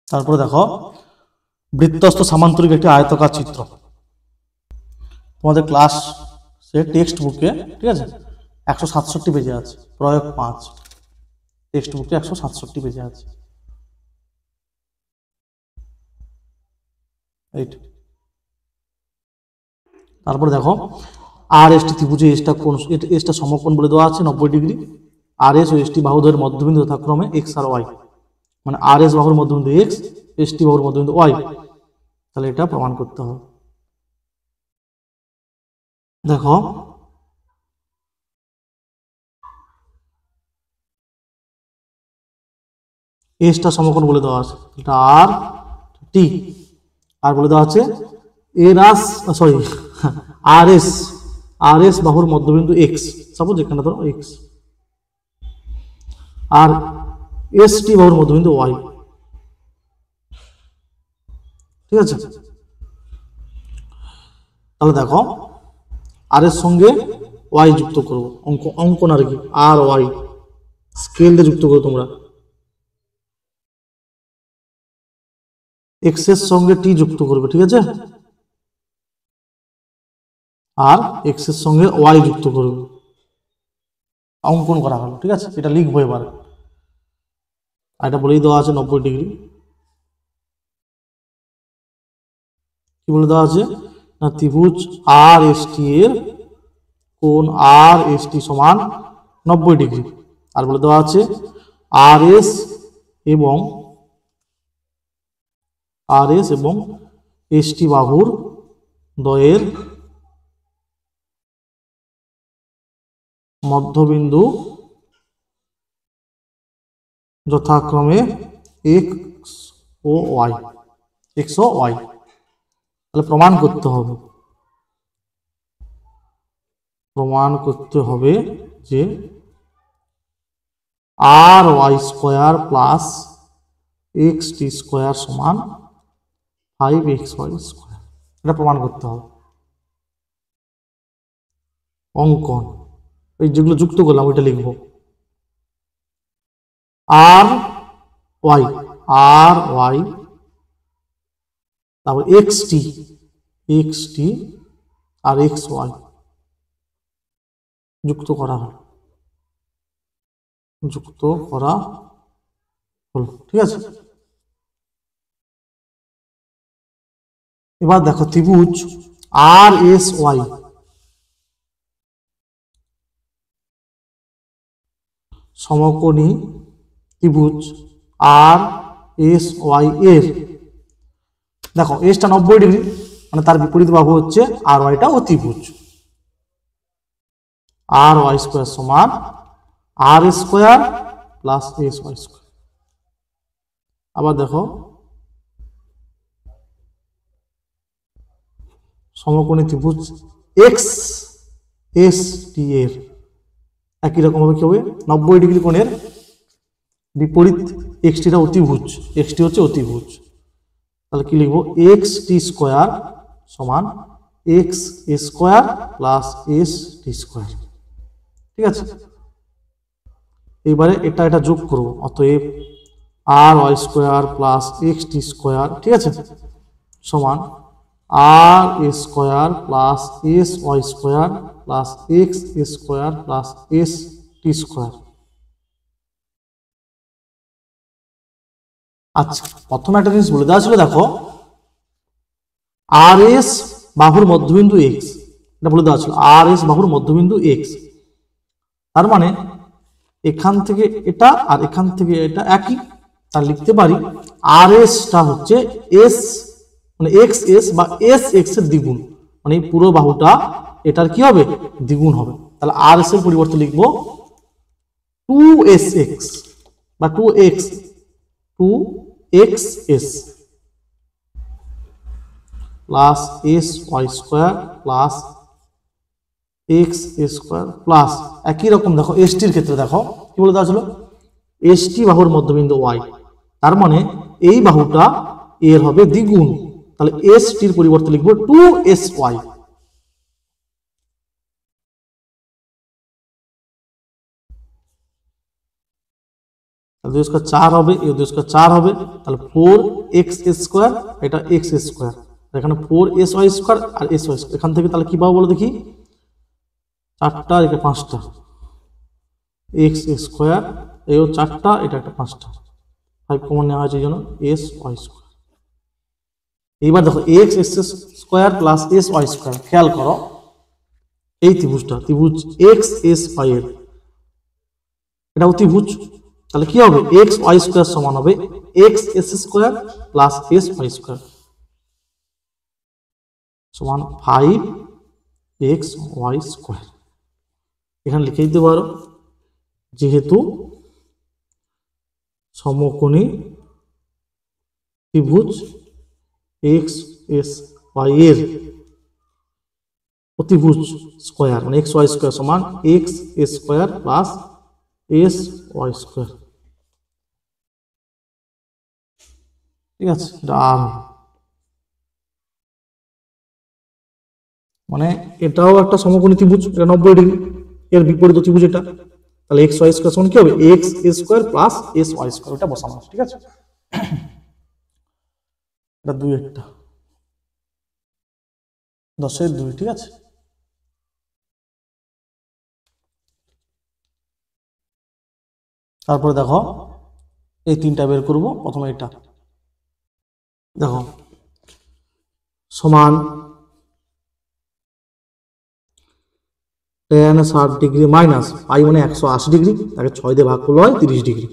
তারপরে দেখো বৃত্তস্থ সামান্তরিক একটি আয়তাকার চিত্র, তোমাদের ক্লাস সে টেক্সট বুকে, ঠিক আছে, 167 পেজে আছে, প্রয়োগ 5 টেক্সট বুকে 167 পেজে আছে, এইট। তারপরে দেখো আর এস টি ত্রিভুজে এসটা কোন, এসটা সমকোণ বলে দেওয়া আছে 90 ডিগ্রি, আর এস ও এস টি বাহুদ্বয়ের মধ্যবিন্দু যথাক্রমে এক্স আর ওয়াই, মানে আর এস বাহুর মধ্যবিন্দু এক্স, এস টি বাহুর মধ্যবিন্দু ওয়াই, তাহলে এটা প্রমাণ করতে হবে। দেখো এসটা সমকোণ বলে দেওয়া আছে, এটা আর টি, আর বলে দেওয়া আছে এ রাস সরি আর এস বাহুর মধ্যবিন্দু এক্স, সাপোজ এখানে ধরো এক্স, আর এস টি বাহুর মধ্যবিন্দু ওয়াই, ঠিক আছে। তাহলে দেখো আর এর সঙ্গে ওয়াই যুক্ত করবো, অঙ্কন আর কি, আর ওয়াই স্কেল দিয়ে যুক্ত করো তোমরা, এক্স এর সঙ্গে টি যুক্ত করবে, ঠিক আছে, আর এক্স এর সঙ্গে ওয়াই যুক্ত করবে, অঙ্কন করা হলো, ঠিক আছে, এটা লিখবো এবার, আর এটা বলেই দেওয়া আছে 90 ডিগ্রি, কি বলে দেওয়া আছে না ত্রিভুজ আর এস টি এর কোণ আর এস টি সমান 90 ডিগ্রি, আর বলে দেওয়া আছে আর এস এবং এস টি বাহুর দ্বয়ের মধ্যবিন্দু যথাক্রমে এক্স ও ওয়াই, তাহলে প্রমাণ করতে হবে যে আর Y square plus X T square সমান 5xy স্কোয়ার, এটা প্রমাণ করতে হবে। অঙ্কন এই যেগুলো যুক্ত করলাম ওইটা লিখবো, আর ওয়াই তারপর এক্স টি আর এক্স ওয়াই যুক্ত করা হলো, ঠিক আছে। এবার দেখো ত্রিভুজ আর এস ওয়াই সমকোণী ত্রিভুজ আর এস ওয়াই এর, দেখো এসটা 90 ডিগ্রি, মানে তার বিপরীত বাহু হচ্ছে আর ওয়াইটা অতিভুজ, আর ওয়াই স্কোয়ার সমান R square plus S Y square. আবার দেখো সমকোণী ত্রিভুজ এক্স এস টি এর একই রকম ভাবে কি হবে 90 ডিগ্রি কোণের বিপরীত এক্সটিটা অতিভুজ, এক্সটি হচ্ছে অতিভুজ, তাহলে কি লিখবো এক্স টি স্কোয়ার সমান X square plus S T square. ঠিক আছে, এবারে এটা এটা যোগ করব, অতএব R Y square plus X T square, ঠিক আছে, সমান R square plus S Y square plus X square plus S T square. আচ্ছা, প্রথমে একটা জিনিস বলে দেওয়া ছিল, দেখো আর এস বাহুর মধ্যবিন্দু এক্স, এটা বলে দেওয়া ছিল আর এস বাহুর মধ্যবিন্দু এক্স, তার মানে এখান থেকে এটা আর এখান থেকে এটা একই, তার লিখতে পারি আর এসটা হচ্ছে এস মানে এক্স এস বা এস এক্স এর দ্বিগুণ, মানে এই পুরো বাহুটা এটার কি হবে দ্বিগুণ হবে, তাহলে আর এস এর পরিবর্তে লিখবো 2sx বা 2xs plus S Y square plus X square plus একই রকম দেখো এসটির ক্ষেত্রে দেখো কি বলে দেওয়া ছিল এসটি বাহুর মধ্যবিন্দু ওয়াই, তার মানে এই বাহুটা এর হবে দ্বিগুণ, তাহলে এসটির পরিবর্তে লিখবো 2sy। দুই স্কোয়ার 4 হবে, এই দুই স্কোয়ার 4 হবে, তাহলে 4x স্কোয়ার, এটা x স্কোয়ার, এখানে 4sy স্কোয়ার আর sy স্কোয়ার, এখান থেকে তাহলে কি পাবো বলো দেখি, 4টা এটা 5টা x স্কোয়ার, এও 4টা এটা একটা 5টা, 5 কমন নেওয়া হয়েছে এই জন্য sy স্কোয়ার। এইবার দেখো x square plus sy square, খেয়াল করো এই ত্রিভুজটা, ত্রিভুজ x s y এর এটা অতিভুজ, তাহলে কি হবে এক্স ওয়াই স্কোয়ার সমান হবে X S square plus S Y square সমান 5x ওয়াই স্কোয়ার। এখানে লিখে দিতে পারো যেহেতু সমকোণী ত্রিভুজ এক্স এস ওয়াই এর অতিভুজ স্কোয়ার মানে এক্স ওয়াই স্কোয়ার সমান X square plus S Y square. ঠিক আছে, এটা আর মানে এটাও একটা সমকোণী ত্রিভুজ, এটা 90 ডিগ্রি, এর বিপরীত ত্রিভুজ এটা, তাহলে এক্স ওয়াই স্কোয়ার সমান কি হবে X square plus S Y square, এটা বসানো আছে। ঠিক আছে, এটা 2 একটা 10 এর 2, ঠিক আছে। তারপরে দেখো এই তিনটা বের করব, প্রথমে এটা দেখো সমান tan 60 ডিগ্রি মাইনাস পাই মানে 180 ডিগ্রি, তাকে 6 দিয়ে ভাগ করলে হয় 30 ডিগ্রি,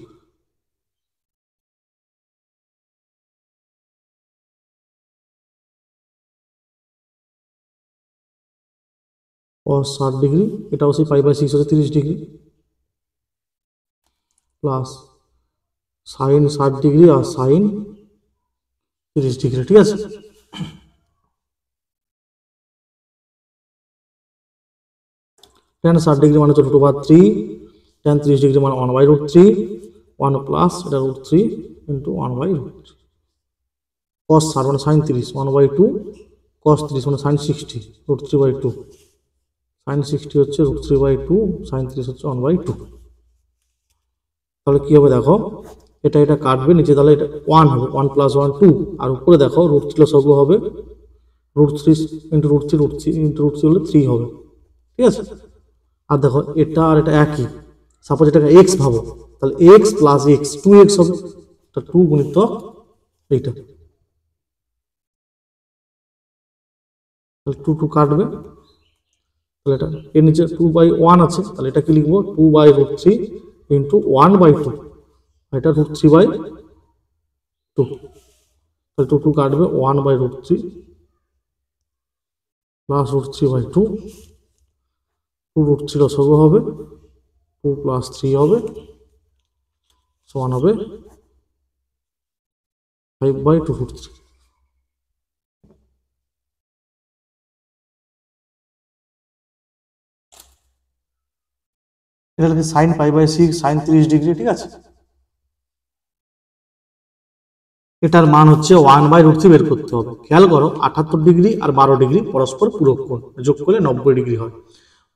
ও 60 ডিগ্রি, এটা হচ্ছে পাই বাই 6 হচ্ছে 30 ডিগ্রি প্লাস সাইন 60 ডিগ্রি আর সাইন 30 ডিগ্রি। ঠিক আছে, tan 60 ডিগ্রি মানে হচ্ছে √3, tan 30 ডিগ্রি মানে 1/√3, 1 প্লাস এটা √3 ইন্টু 1/√3, cos 60 মানে সাইন 30 1/2, cos 30 মানে সাইন 60 √3/2, সাইন 60 হচ্ছে √3/2, সাইন 30 হচ্ছে 1/2। তাহলে কি হবে দেখো এটা এটা কাটবে নিচে, তাহলে এটা 1 হবে, 1 প্লাস 1 2, আর উপরে দেখো √3 সব হবে √3 ইন্টু √3 ইন্টু √3 হলে 3 হবে। ঠিক আছে, আর দেখো এটা আর এটা একই, সাপোজ এটাকে এক্স ভাবো, তাহলে এক্স প্লাস এক্স 2x হবে, এটা 2 গুণিত এইটা, তাহলে 2 2 কাটবে, তাহলে এটা এর নিচে 2/1 আছে, তাহলে এটা কি লিখবো 2/√3 ইন্টু 1/2, এটা √3/2, তাহলে 2 2 কাটবে 1/√3 প্লাস √3/2, 2√3 লসাগু হবে, 2 প্লাস 3 হবে সমান হবে 5/2√3। এটা লিখি sine pi by 6 sine 30 degree, ঠিক আছে। এটার মান হচ্ছে 1/√3 বের করতে হবে। খেয়াল করো 78 ডিগ্রি আর 12 ডিগ্রি পরস্পর পূরক কোণ, যোগ করলে 90 ডিগ্রি হয়।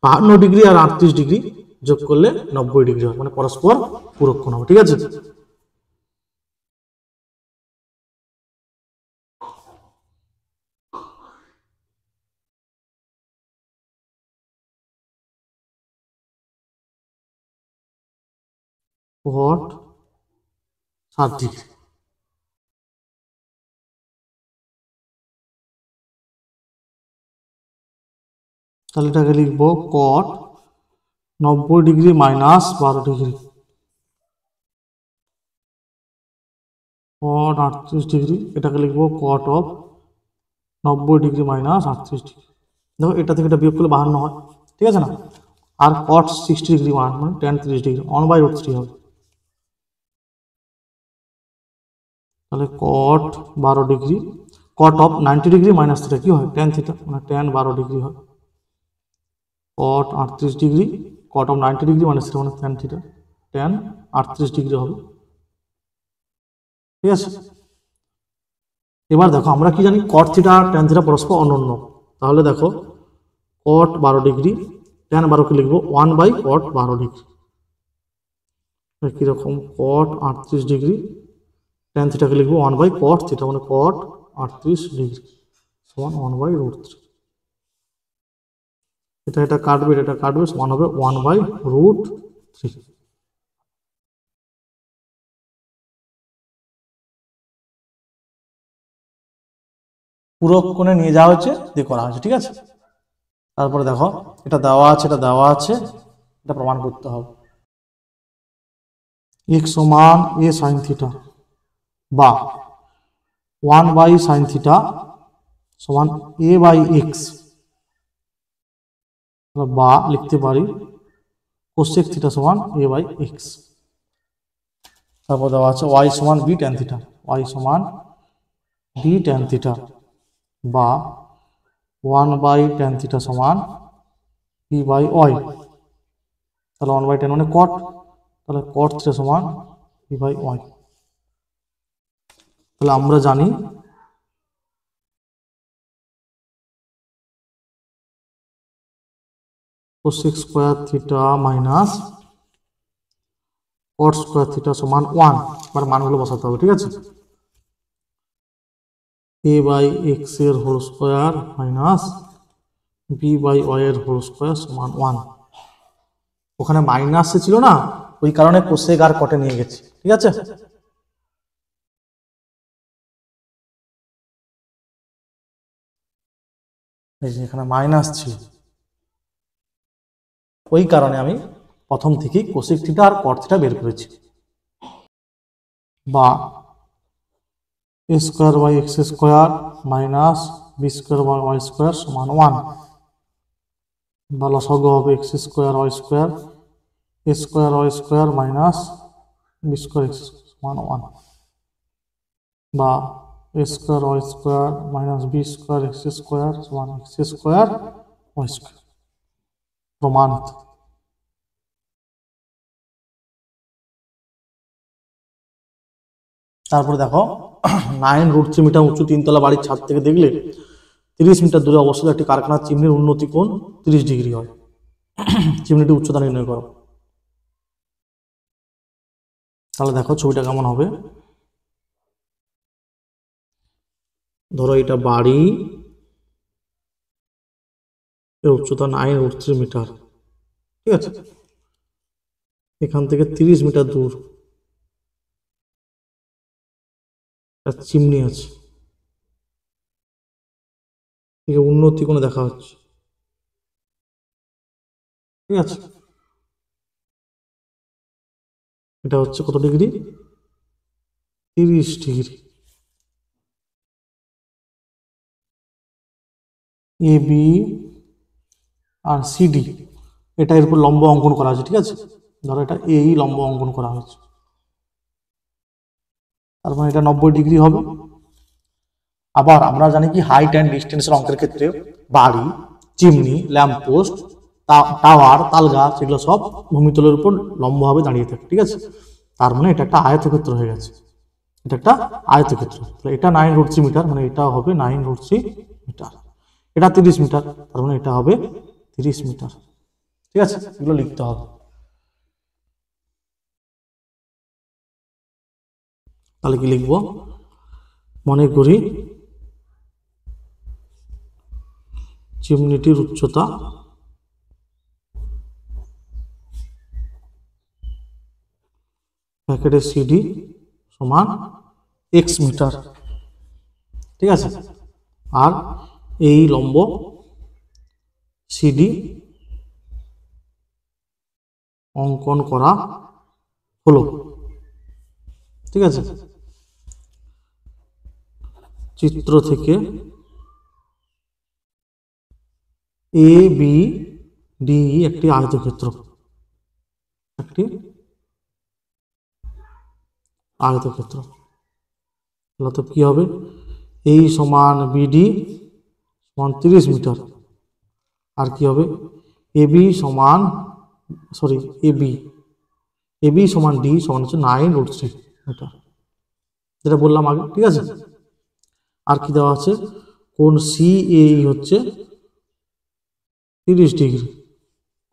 52 ডিগ্রি আর 38 ডিগ্রি যোগ করলে 90 ডিগ্রি হয়, মানে পরস্পর পূরক কোণ হবে, ঠিক আছে। cot 7 ডিগ্রি, তাহলে এটাকে লিখবো cot 90 degree minus 12 degree, cot 38 degree, এটাকে লিখবো cot of 90 degree minus 38 degree. দেখো এটা থেকে এটা বিয়োগ করলে 52 হয়, ঠিক আছে না। আর cot 60 ডিগ্রি মানে tan 30 ডিগ্রি 1/√3 হবে। তাহলে cot 12 degree, cot of 90 degree minus theta কি হয় tan থিটা, মানে tan 12 ডিগ্রি হয়। cot 38 degree, cot of 90 degree minus theta মানে tan থিটা, tan 38 ডিগ্রি হবে, ঠিক আছে। এবার দেখো আমরা কি জানি cot থিটা আর tan থিটা পরস্পর অনন্য। তাহলে দেখো cot 12 ডিগ্রি, tan 12 কে লিখবো 1/cot 12 ডিগ্রি। কিরকম cot 38 ডিগ্রি, tan থিটাকে লিখবো 1/cot থিটা, মানে cot 38 ডিগ্রি সমান 1/√3। এটা কাটবে, এটা কাটবে, সমান হবে 1/√3। পূরক কোণে নিয়ে যাওয়া হচ্ছে, দিয়ে করা হয়েছে, ঠিক আছে। তারপরে দেখো এটা দেওয়া আছে, এটা দেওয়া আছে, এটা প্রমাণ করতে হবে। x সমান a sin থিটা বা 1/sin থিটা সমান a/x, বা লিখতে পারি cosec থিটা সমান a/x। তারপর দেওয়া আছে y সমান b tan থিটা, y সমান b tan থিটা বা 1/tan থিটা সমান b/y। তাহলে 1/tan মানে cot, তাহলে cot থিটা সমান b/y। তাহলে আমরা জানি cosec square theta minus cot square theta সমান 1। এবার মানগুলো বসাতে হবে, ঠিক আছে। a/x এর হোল স্কয়ার মাইনাস b/y এর হোল স্কয়ার সমান 1। ওখানে মাইনাস ছিল না, ওই কারণে কোসেক আর কটে নিয়ে গেছি, ঠিক আছে। এই যে এখানে মাইনাস ছিল, ওই কারণে আমি প্রথম থেকেই কোসেক থিটা আর কট থিটা বের করেছি। বা a square by x square minus b square by y square সমান 1। বা লসাগু হবে x square y square, a square y square minus b square x সমান 1। বা a square y square minus b square x square সমান x square y square, প্রমাণিত। তারপরে দেখো 9√3 মিটার উঁচু 3তলা বাড়ির ছাদ থেকে দেখলে 30 মিটার দূরে অবস্থিত একটি কারখানার চিমনির উন্নতি কোণ 30 ডিগ্রি হয়। চিমনিটি উচ্চতা নির্ণয় করো। তাহলে দেখো ছবিটা কেমন হবে। ধরো এটা বাড়ি, এর উচ্চতা 9√3 মিটার, ঠিক আছে। এখান থেকে 30 মিটার দূর একটা চিমনি আছে, উন্নতি কোণে দেখা হচ্ছে, ঠিক আছে। এটা হচ্ছে কত degree, 30 degree. A B R CD এটা এর উপর লম্ব অঙ্কন করা আছে, ঠিক আছে। ধরো এটা এই লম্ব অঙ্কন করা হয়েছে, তার মানে এটা 90 ডিগ্রি হবে। আবার আমরা জানি কি হাইট অ্যান্ড ডিস্টেন্সের অঙ্কের ক্ষেত্রে বাড়ি, চিমনি, ল্যাম্প পোস্ট, টাওয়ার, তাল গাছ, এগুলো সব ভূমিতলের উপর লম্বভাবে দাঁড়িয়ে থাকে, ঠিক আছে। তার মানে এটা একটা আয়তক্ষেত্র হয়ে গেছে, এটা একটা আয়তক্ষেত্র। তাহলে এটা 9√3 মিটার, মানে এটা হবে 9√3 মিটার। এটা 30 মিটার, তার মানে এটা হবে 30 মিটার, ঠিক আছে। এগুলো লিখতে হবে। তাহলে কি লিখবো? মনে করি চিমনিটির উচ্চতা ব্র্যাকেটে সিডি সমান এক্স মিটার, ঠিক আছে। আর এই লম্ব সিডি অঙ্কন করা হলো, ঠিক আছে। চিত্র থেকে এ বি ডি একটি আয়তক্ষেত্র, একটি আয়তক্ষেত্র। তাহলে কি হবে? এই সমান বিডি সমান 30 মিটার, আর কি হবে? এবি সমান এবি সমান ডি সমান হচ্ছে 9√3 মিটার, যেটা বললাম আগে, ঠিক আছে। আর কি দেওয়া আছে? কোণ সিএই হচ্ছে 30 ডিগ্রি,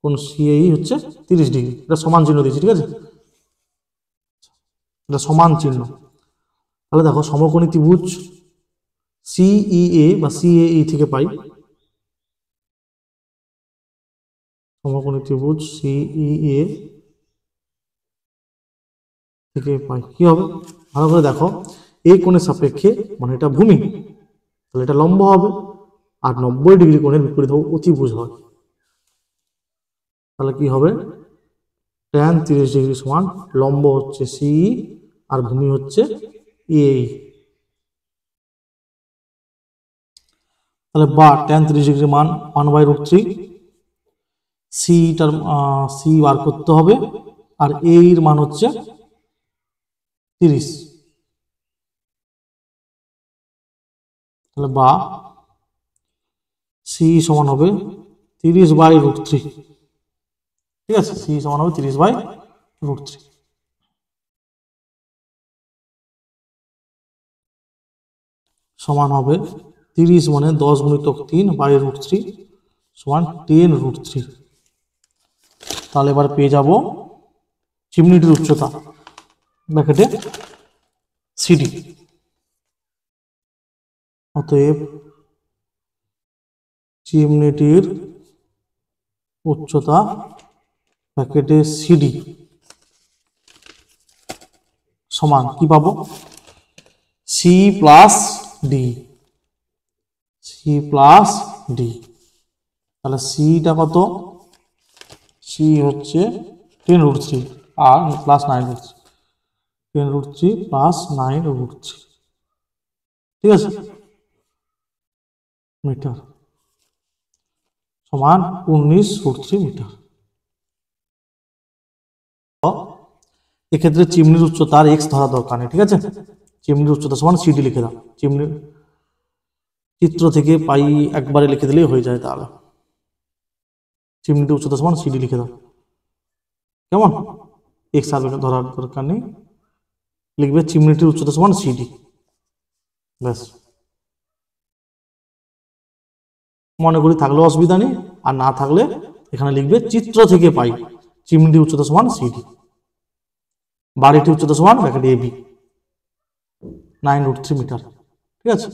কোণ সিএই হচ্ছে 30 ডিগ্রি। এটা সমান চিহ্ন দিয়েছি, ঠিক আছে, এটা সমান চিহ্ন। তাহলে দেখো সমকোণী ত্রিভুজ সিইএ বা সিএই থেকে পাই, সমকোণী ত্রিভুজ সিইএ থেকে পাই, কি হবে? ভালো করে দেখো, এই কোণের সাপেক্ষে মানে এটা ভূমি, তাহলে এটা লম্ব হবে, আর 90 ডিগ্রি কোণের বিপরীত অতিভুজ হয়। তাহলে কি হবে? tan 30 ডিগ্রি সমান লম্ব হচ্ছে সিই আর ভূমি হচ্ছে এই। তাহলে বা tan 30 ডিগ্রি মান 1/√3, সিটার সি বার করতে হবে, আর এর মান হচ্ছে 30। তাহলে বা সি সমান হবে 30/√3, ঠিক আছে। সি সমান হবে 30/√3। সমান হবে 30 মানে 10 গুণিতক 3/√3 সমান 10√3। তাহলে এবার পেয়ে যাব চিমনিটির উচ্চতা ব্র্যাকেটে সিডি। অতএব চিমনিটির উচ্চতা ব্র্যাকেটে সিডি সমান কি পাবো? C plus D, C plus D. তাহলে সিটা কত? সি হচ্ছে 10√3 আর প্লাস 9√3, 10√3 প্লাস 9√3, ঠিক আছে, মিটার সমান 19√3 মিটার। এক্ষেত্রে চিমনির উচ্চতার এক্স ধরা দরকার নেই, ঠিক আছে। চিমনির উচ্চতা সমান সিডি লিখে দাও। চিমনির চিত্র থেকে পাই একবারে লিখে দিলেই হয়ে যায়। তাহলে চিমনিটির উচ্চতা সমান সিডি লিখে দাও, কেমন? এক্স আর ধরার দরকার নেই, লিখবে চিমনিটির উচ্চতা সমান সিডি, ব্যাস। মনে করি থাকলেও অসুবিধা নেই, আর না থাকলে এখানে লিখবে চিত্র থেকে পাই চিমনিটির উচ্চতা সমান সিডি, বাড়িটির উচ্চতা সমান ব্র্যাকেট এবি 9√3 মিটার, ঠিক আছে।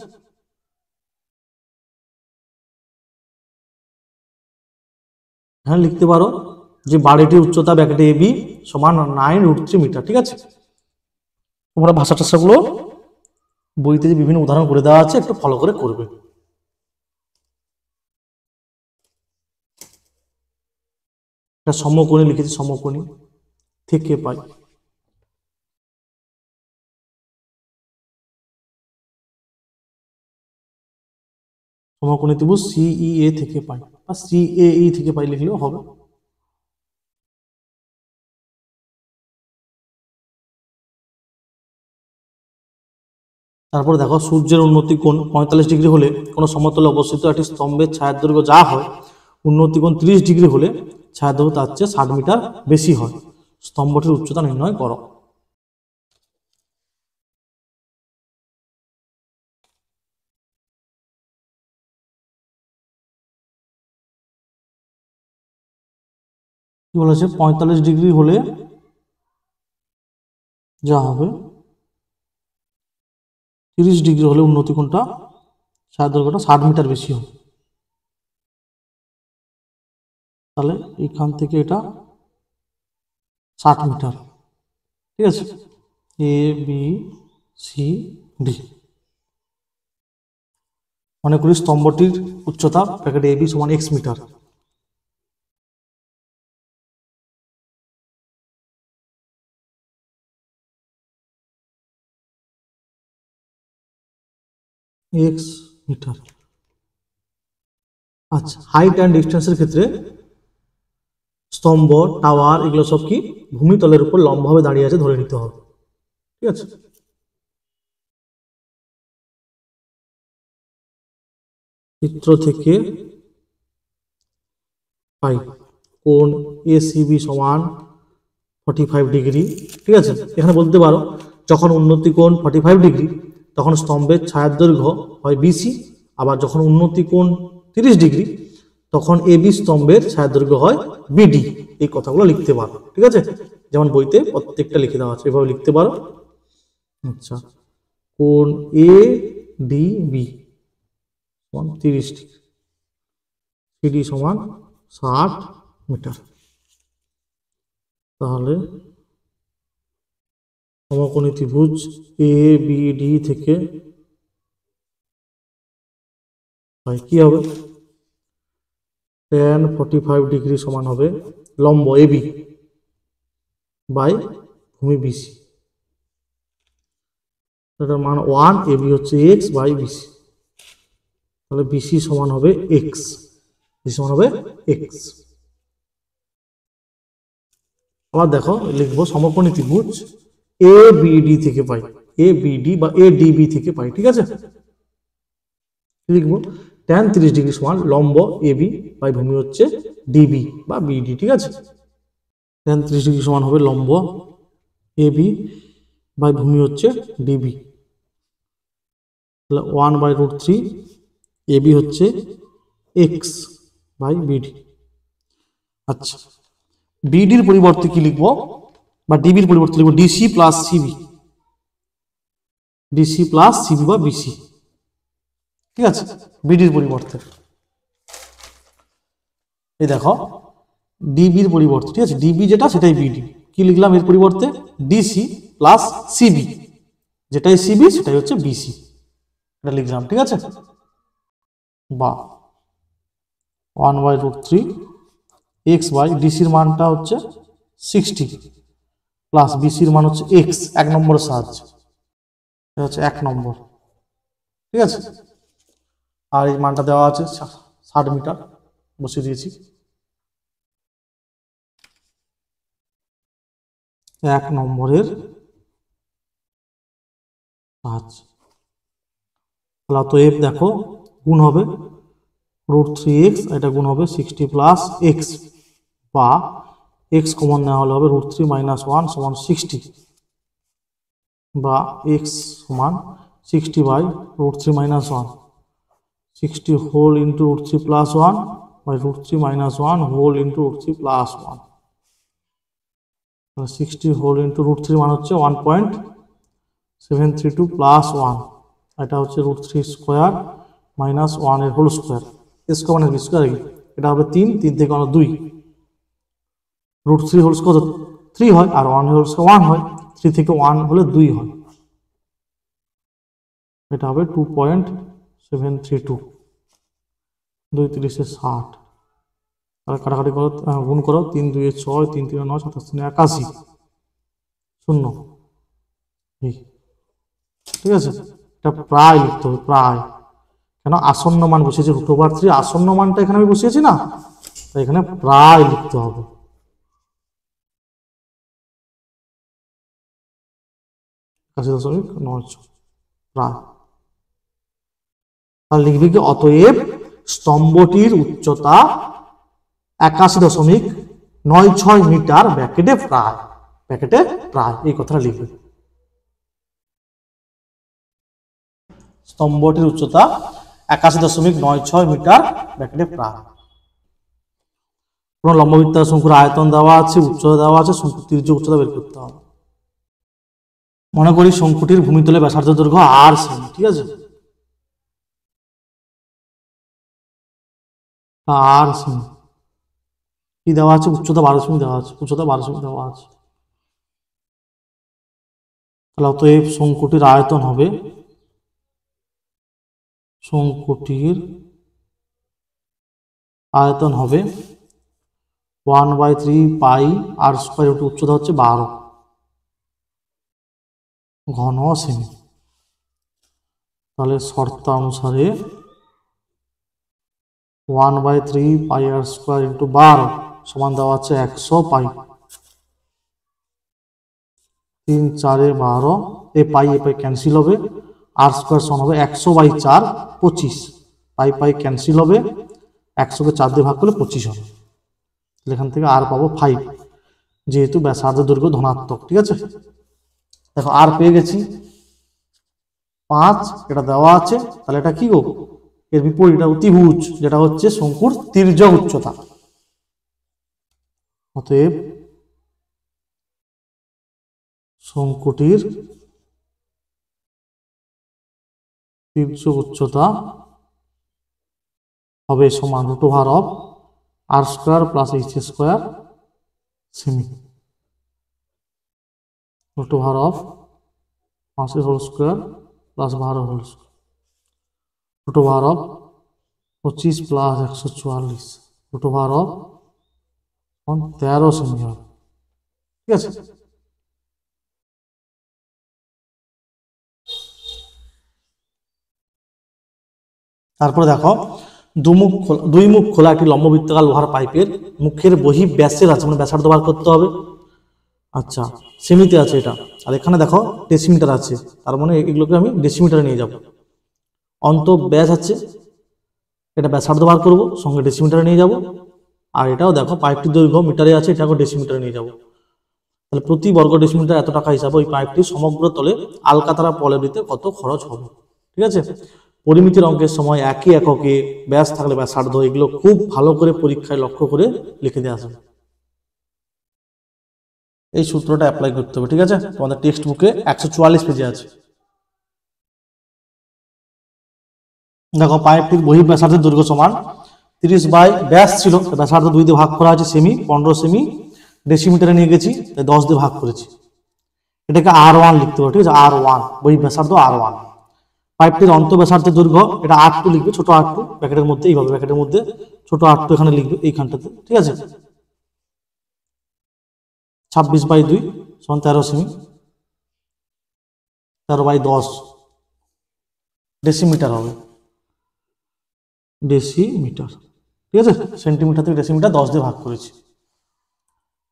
এখানে লিখতে পারো যে বাড়িটির উচ্চতা ব্র্যাকেটে এবি সমান 9√3 মিটার, ঠিক আছে। তোমরা ভাষা টাষাগুলো বইতে যে বিভিন্ন উদাহরণ করে দেওয়া আছে একটু ফলো করে করবে। এটা সমকোণী লিখেছি, সমকোণী থেকে পাই। সমকোণী ত্রিভুজ সিইএ থেকে পাই বা সিএই থেকে পাই লিখলেও হবে। তারপরে দেখো সূর্যের উন্নতি কোণ 45 ডিগ্রি হলে কোনো সমতলে অবস্থিত একটি স্তম্ভের ছায়ার দৈর্ঘ্য যা হয় উন্নতি কোণ 30 ডিগ্রি হলে ছায়ার দৈর্ঘ্য তার চেয়ে 60 মিটার বেশি হয়। স্তম্ভটির উচ্চতা নির্ণয় করো। কি বলেছে 45 ডিগ্রি হলে যা হবে 30 ডিগ্রি হলে উন্নতি কোণটা ছায়ার দৈর্ঘ্যটা 60 মিটার বেশি হবে। তাহলে এইখান থেকে এটা 60 মিটার। ঠিক আছে, এ বি সি ডি। মনে করি স্তম্ভটির উচ্চতা ব্র্যাকেট এ বি সমান x মিটার। x metre. আচ্ছা, হাইট অ্যান্ড ডিস্টেন্সের ক্ষেত্রে স্তম্ভ, টাওয়ার এগুলো সব কি ভূমিতলের উপর লম্বভাবে দাঁড়িয়ে আছে ধরে নিতে হবে। ঠিক আছে, চিত্র থেকে পাই কোণ এসিবি সমান 45 ডিগ্রি। ঠিক আছে, এখানে বলতে পারো যখন উন্নতি কোণ 45 ডিগ্রি তখন স্তম্ভের ছায়ার দৈর্ঘ্য হয় বিসি, আবার যখন উন্নতি কোণ 30 ডিগ্রি তখন এবি স্তম্ভের ছায়ার দৈর্ঘ্য হয় বিডি। এই কথাগুলো লিখতে পারো। ঠিক আছে, যেমন বইতে প্রত্যেকটা লিখে দেওয়া আছে, এভাবে লিখতে পারো। আচ্ছা, কোণ A D B 30 degree, CD সমান 60 মিটার। তাহলে সমকোণী ত্রিভুজ এ বি ডি থেকে কি হবে tan 45 ডিগ্রি সমান হবে লম্ব এবি বাই ভূমি বিসি। এটার মান 1, এবি হচ্ছে x বাই বিসি। তাহলে বিসি সমান হবে x, বিসি সমান হবে x। আবার দেখো লিখবো সমকোণী ত্রিভুজ এ বিডি থেকে পাই, এ বিডি বা এ ডিবি থেকে পাই। ঠিক আছে, লিখবো tan 30 ডিগ্রি সমান লম্ব এবি বাই ভূমি হচ্ছে ডিবি বা বিডি। ঠিক আছে, tan 30 ডিগ্রি সমান হবে লম্ব এবি বাই ভূমি হচ্ছে ডিবি। তাহলে 1/√3 এবি হচ্ছে এক্স বাই বিডি। আচ্ছা, বিডির পরিবর্তে কি লিখবো বা ডিবির পরিবর্তে লিখবো DC plus CB, DC plus CB বা বিসি। ঠিক আছে, বিডির পরিবর্তে এই দেখো ডিবির পরিবর্তে, ঠিক আছে, ডিবি যেটা সেটাই বিডি। কি লিখলাম এর পরিবর্তে ডিসি প্লাস সিবি, যেটাই সিবি সেটাই হচ্ছে বিসি, এটা লিখলাম। ঠিক আছে, বা 1/√3 এক্স বাই ডিসির মানটা হচ্ছে 60 প্লাস বিসির মান হচ্ছে এক্স, 1 নম্বরের সাহায্য, এটা হচ্ছে 1 নম্বর। ঠিক আছে, আর এই মানটা দেওয়া আছে 60 মিটার, বসিয়ে দিয়েছি। 1 নম্বরের সাহায্য। তাহলে অতএব দেখো গুণ হবে √3x, এটা গুণ হবে 60 প্লাস এক্স, বা এক্স কমন নেওয়া হলে হবে √3 - 1 সমান 60, বা এক্স সমান 60 by √3 - 1, 60 whole into √3 plus 1 by √3 - 1 whole into √3 plus 1। 60 whole into √3 মান হচ্ছে 1.732 প্লাস 1, এটা হচ্ছে √3 স্কোয়ার মাইনাস 1 এর হোল স্কোয়ার, স্কোয়ার মানে স্কোয়ার, এটা হবে 3, 3 থেকে 2, √3 হোল স্কোয়ার 3 হয় আর 1 হোল স্কোয়ার 1 হয়, 3 থেকে 1 হলে 2 হয়, এটা হবে 2.732, 2 × 30 = 60। তাহলে কাটাকাটি করো, গুণ করো, 3 × 2 = 6, 3 × 3 = 9, 27 × 3 = 81, 0। ঠিক আছে, এটা প্রায় লিখতে হবে, প্রায়, কেন আসন্ন মান বসিয়েছি √3, আসন্ন মানটা এখানে আমি বসিয়েছি না, তাই এখানে প্রায় লিখতে হবে। 81.96 প্রায়। তাহলে লিখবি কি অতএব স্তম্ভটির উচ্চতা 81.96 মিটার ব্র্যাকেটে প্রায় এই কথাটা লিখবে। স্তম্ভটির উচ্চতা 81.96 মিটার ব্র্যাকেটে প্রায়। কোন লম্ববৃত্তাকার শঙ্কুর আয়তন দেওয়া আছে, উচ্চতা দেওয়া আছে, শঙ্কুর তির্যক উচ্চতা বের করতে হবে। মনে করি শঙ্কুটির ভূমিতলে ব্যাসার্ধ দৈর্ঘ্য r সেমি, ঠিক আছে, r সেমি, কি দেওয়া আছে, উচ্চতা 12 সেমি দেওয়া আছে, তাহলে অতএব শঙ্কুটির আয়তন হবে, শঙ্কুটির আয়তন হবে 1/3 পাই r স্কয়ার, উচ্চতা হচ্ছে 12 ঘন সেমি। তাহলে শর্তানুসারে 1/3 পাই r স্কয়ার ইন্টু 12 সমান দেওয়া আছে 100 পাই, 3 4 12, এ পাই ক্যান্সেল হবে, r স্কয়ার সমান হবে 100/4 25, পাই ক্যান্সেল হবে, 100কে 4 দিয়ে ভাগ করলে 25 হবে। এখান থেকে আর পাবো 5, যেহেতু ব্যাসার্ধ দৈর্ঘ্য ধনাত্মক, ঠিক আছে। দেখো আর পেয়ে গেছি 5, এটা দেওয়া আছে, তাহলে এটা কি গো, এর বিপরীত অতিভুজ, যেটা হচ্ছে শঙ্কুর তির্যক উচ্চতা। অতএব শঙ্কুটির তির্যক উচ্চতা হবে সমান √r² প্লাস h স্কয়ার সেমি, √r 5 whole square plus 12 whole square, √r 25 plus 144, √r 13 সেমি হবে, ঠিক আছে। তারপরে দেখো দুই মুখ খোলা একটি লম্ববৃত্তাকার লোহার পাইপের মুখের বহিঃ ব্যাসের আছে, মানে ব্যাসার্ধ বার করতে হবে। আচ্ছা, সেমিতে আছে এটা, আর এখানে দেখো ডেসিমিটার আছে, তার মানে এগুলোকে আমি ডেসিমিটারে নিয়ে যাব। অন্ত ব্যাস আছে, এটা ব্যাসার্ধ বার করব, সঙ্গে ডেসিমিটারে নিয়ে যাব। আর এটাও দেখো পাইপটির দৈর্ঘ্য মিটারে আছে, এটাকে ডেসিমিটারে নিয়ে যাব। তাহলে প্রতি বর্গ ডেসিমিটার এত টাকা হিসাবে ওই পাইপটির সমগ্র তলে আলকাতরা পলে দিতে কত খরচ হবে, ঠিক আছে। পরিমিতির অঙ্কের সময় একই এককে ব্যাস থাকলে ব্যাসার্ধ, এগুলো খুব ভালো করে পরীক্ষায় লক্ষ্য করে লিখে দিয়ে আসবে। এই সূত্রটা অ্যাপ্লাই করতে হবে, ঠিক আছে। তোমাদের টেক্সট বুকে 144 পেজে আছে। দেখো পাইপটির বহিঃ ব্যাসার্ধের দৈর্ঘ্য সমান 30 বাই ব্যাস ছিল, ব্যাসার্ধ 2 দিয়ে ভাগ করা আছে, সেমি 15 সেমি, ডেসিমিটারে নিয়ে গেছি, তাই 10 দিয়ে ভাগ করেছি। এটাকে r1 লিখতে হবে, ঠিক আছে, r1 বহিঃ ব্যাসার্ধ r1। পাইপটির অন্ত ব্যাসার্ধের দৈর্ঘ্য, এটা r2 লিখবে, ছোট r2 ব্র্যাকেটের মধ্যে, এইভাবে ব্র্যাকেটের মধ্যে ছোট r2 এখানে লিখবে এইখানটাতে, ঠিক আছে। 26/2 সমান 13 সেমি, 13/10 ডেসিমিটার হবে, ডেসিমিটার, ঠিক আছে। সেন্টিমিটার থেকে ডেসিমিটার 10 দিয়ে ভাগ করেছি।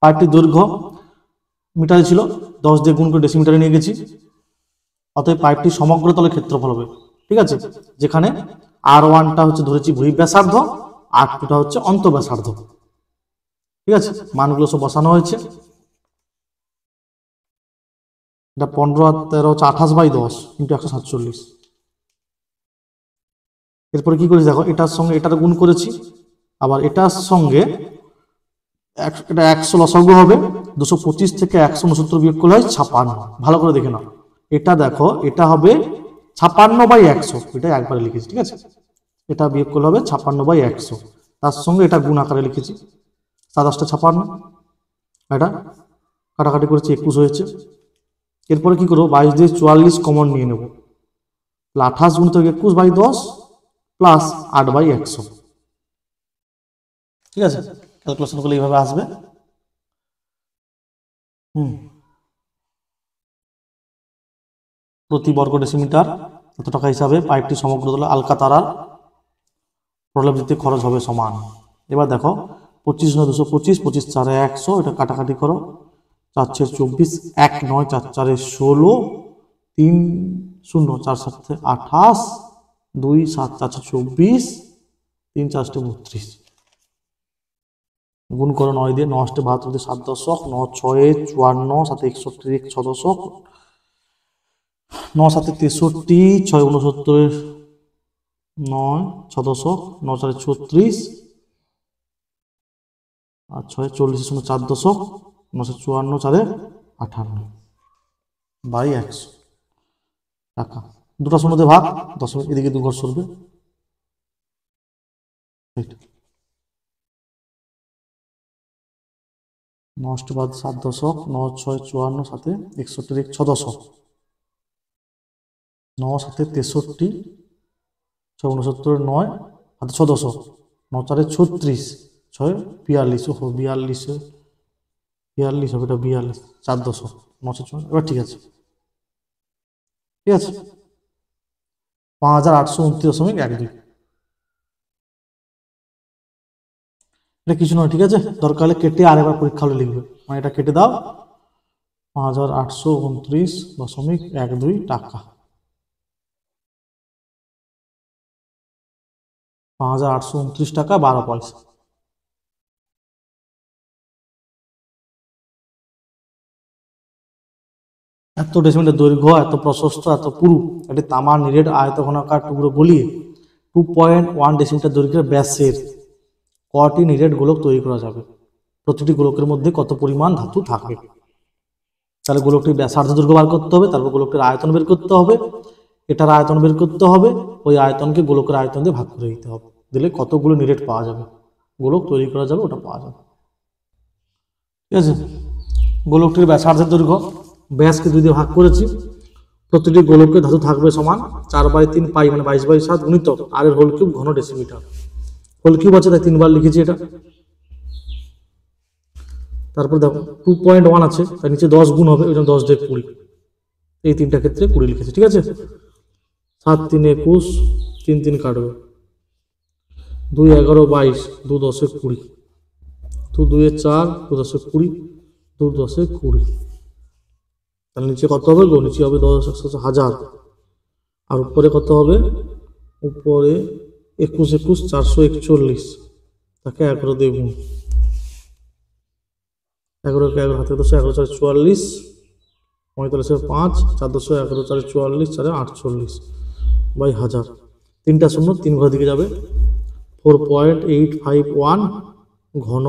পাইপটির দৈর্ঘ্য মিটারে ছিল, 10 দিয়ে গুণ করে ডেসিমিটারে নিয়ে গেছি। অতএব পাইপটি সমগ্র তলের ক্ষেত্রফল হবে, ঠিক আছে, যেখানে r1টা হচ্ছে ধরেছি বহিঃ ব্যাসার্ধ, r2টা হচ্ছে অন্ত ব্যাসার্ধ, ঠিক আছে। মানগুলো সব বসানো হয়েছে। এটা 15 আর 13 হচ্ছে 28/10 ইন্টু 147। এরপরে কি করেছি দেখো, এটার সঙ্গে এটার গুণ করেছি, আবার এটার সঙ্গে এটা 100 লসাগু হবে, 225 থেকে 169 বিয়োগ করলে হয় 56। ভালো করে দেখে নাও, এটা দেখো এটা হবে 56/100, এটা একবারে লিখেছি, ঠিক আছে। এটা বিয়োগ করলে হবে 56/100, তার সঙ্গে এটা গুণ আকারে লিখেছি, 27টা 56, এটা কাটাকাটি করেছি 21 হয়েছে। এরপরে কি করবো, 22 দিয়ে 44 কমন নিয়ে নেব, 28 গুণিত 21/10 প্লাস 8/100, ঠিক আছে। ক্যালকুলেশন করলে এইভাবে আসবে। প্রতি বর্গ ডেসিমিটার কত টাকা হিসাবে পাইপটি সমগ্র তলে আলকাতারার প্রলেপ দিতে খরচ হবে সমান। এবার দেখো 25 9 225, 25 4 100, এটা কাটাকাটি করো, 4 6 24, 1 9 4 4 16, 3 0 4 7 28, 2 7 4 24, 3 4 32। গুণ করো 9 দিয়ে, 9 72 দিয়ে 7 দশক, 9 6 54, 7 61 6 দশক, 9 7 63, 6 69, 9 6 দশক, 9 4 36 আর 6 40 4 দশক, 954 4 58 বাই 100 টাকা। দুটা শূন্যতে ভাগ, দশমিক এদিকে 2 ঘর সরবে। 9 বাদ 7 দশক, 9 6 54, 7 61 6 দশক, 9 7 63, 6 69 9 হাতে 6 দশক, 9 4 36, 6 42, ও 42 42 হবে, এটা 42 4 দশক, 9 54। এবার ঠিক আছে, ঠিক আছে, 5829.12। এটা কিছু নয়, ঠিক আছে। দরকার হলে কেটে আরেকবার পরীক্ষা হলে লিখবে, মানে এটা কেটে দাও। 5829.12 টাকা। 5829 টাকা 12 পয়সা। এত ডেসিমিটার দৈর্ঘ্য, এত প্রশস্ত, এত পুরু একটি তামার নিরেট আয়তঘনাকার টুকরো গলিয়ে 2.1 ডেসিমিটার দৈর্ঘ্যের ব্যাসের কটি নিরেট গোলক তৈরি করা যাবে? প্রতিটি গোলকের মধ্যে কত পরিমাণ ধাতু থাকবে? তাহলে গোলকটির ব্যাসার্ধ দৈর্ঘ্য বার করতে হবে, তারপর গোলকটির আয়তন বের করতে হবে, এটার আয়তন বের করতে হবে, ওই আয়তনকে গোলকের আয়তন দিয়ে ভাগ করে দিতে হবে, দিলে কতগুলো নিরেট পাওয়া যাবে, গোলক তৈরি করা যাবে, ওটা পাওয়া যাবে। ঠিক আছে, গোলকটির ব্যাসার্ধের দৈর্ঘ্য, ব্যাসকে 2 দিয়ে ভাগ করেছি, প্রতিটি গোলকে ধাতু থাকবে সমান 4/3 পাই মানে 22/7 গুণিতক আর এর হোল কিউব ঘন ডেসিমিটার। হোল কিউব আছে তাই 3 বার লিখেছি এটা। তারপর দেখো 2.1 আছে তার নিচে 10 গুণ হবে, ওই জন্য 10 দিয়ে 20, এই তিনটা ক্ষেত্রে 20 লিখেছি। ঠিক আছে, 7 3 21, 3 3 কাটবে, 2 11 22, 2 10 20, 2 2 4, 2 10 20, 2 10 20। তাহলে নিচে কত হবে গো? নিচে হবে 10 1000, আর উপরে কত হবে? উপরে 21 21 441, তাকে 11 দিয়ে গুণ, 11 কে 11 হাতে 10, 11 4 44, 45 5, 4 10 11 4 44, 4 48 বাই 1000। 3টা শূন্য 3 ঘর দিকে যাবে, 4.851 ঘন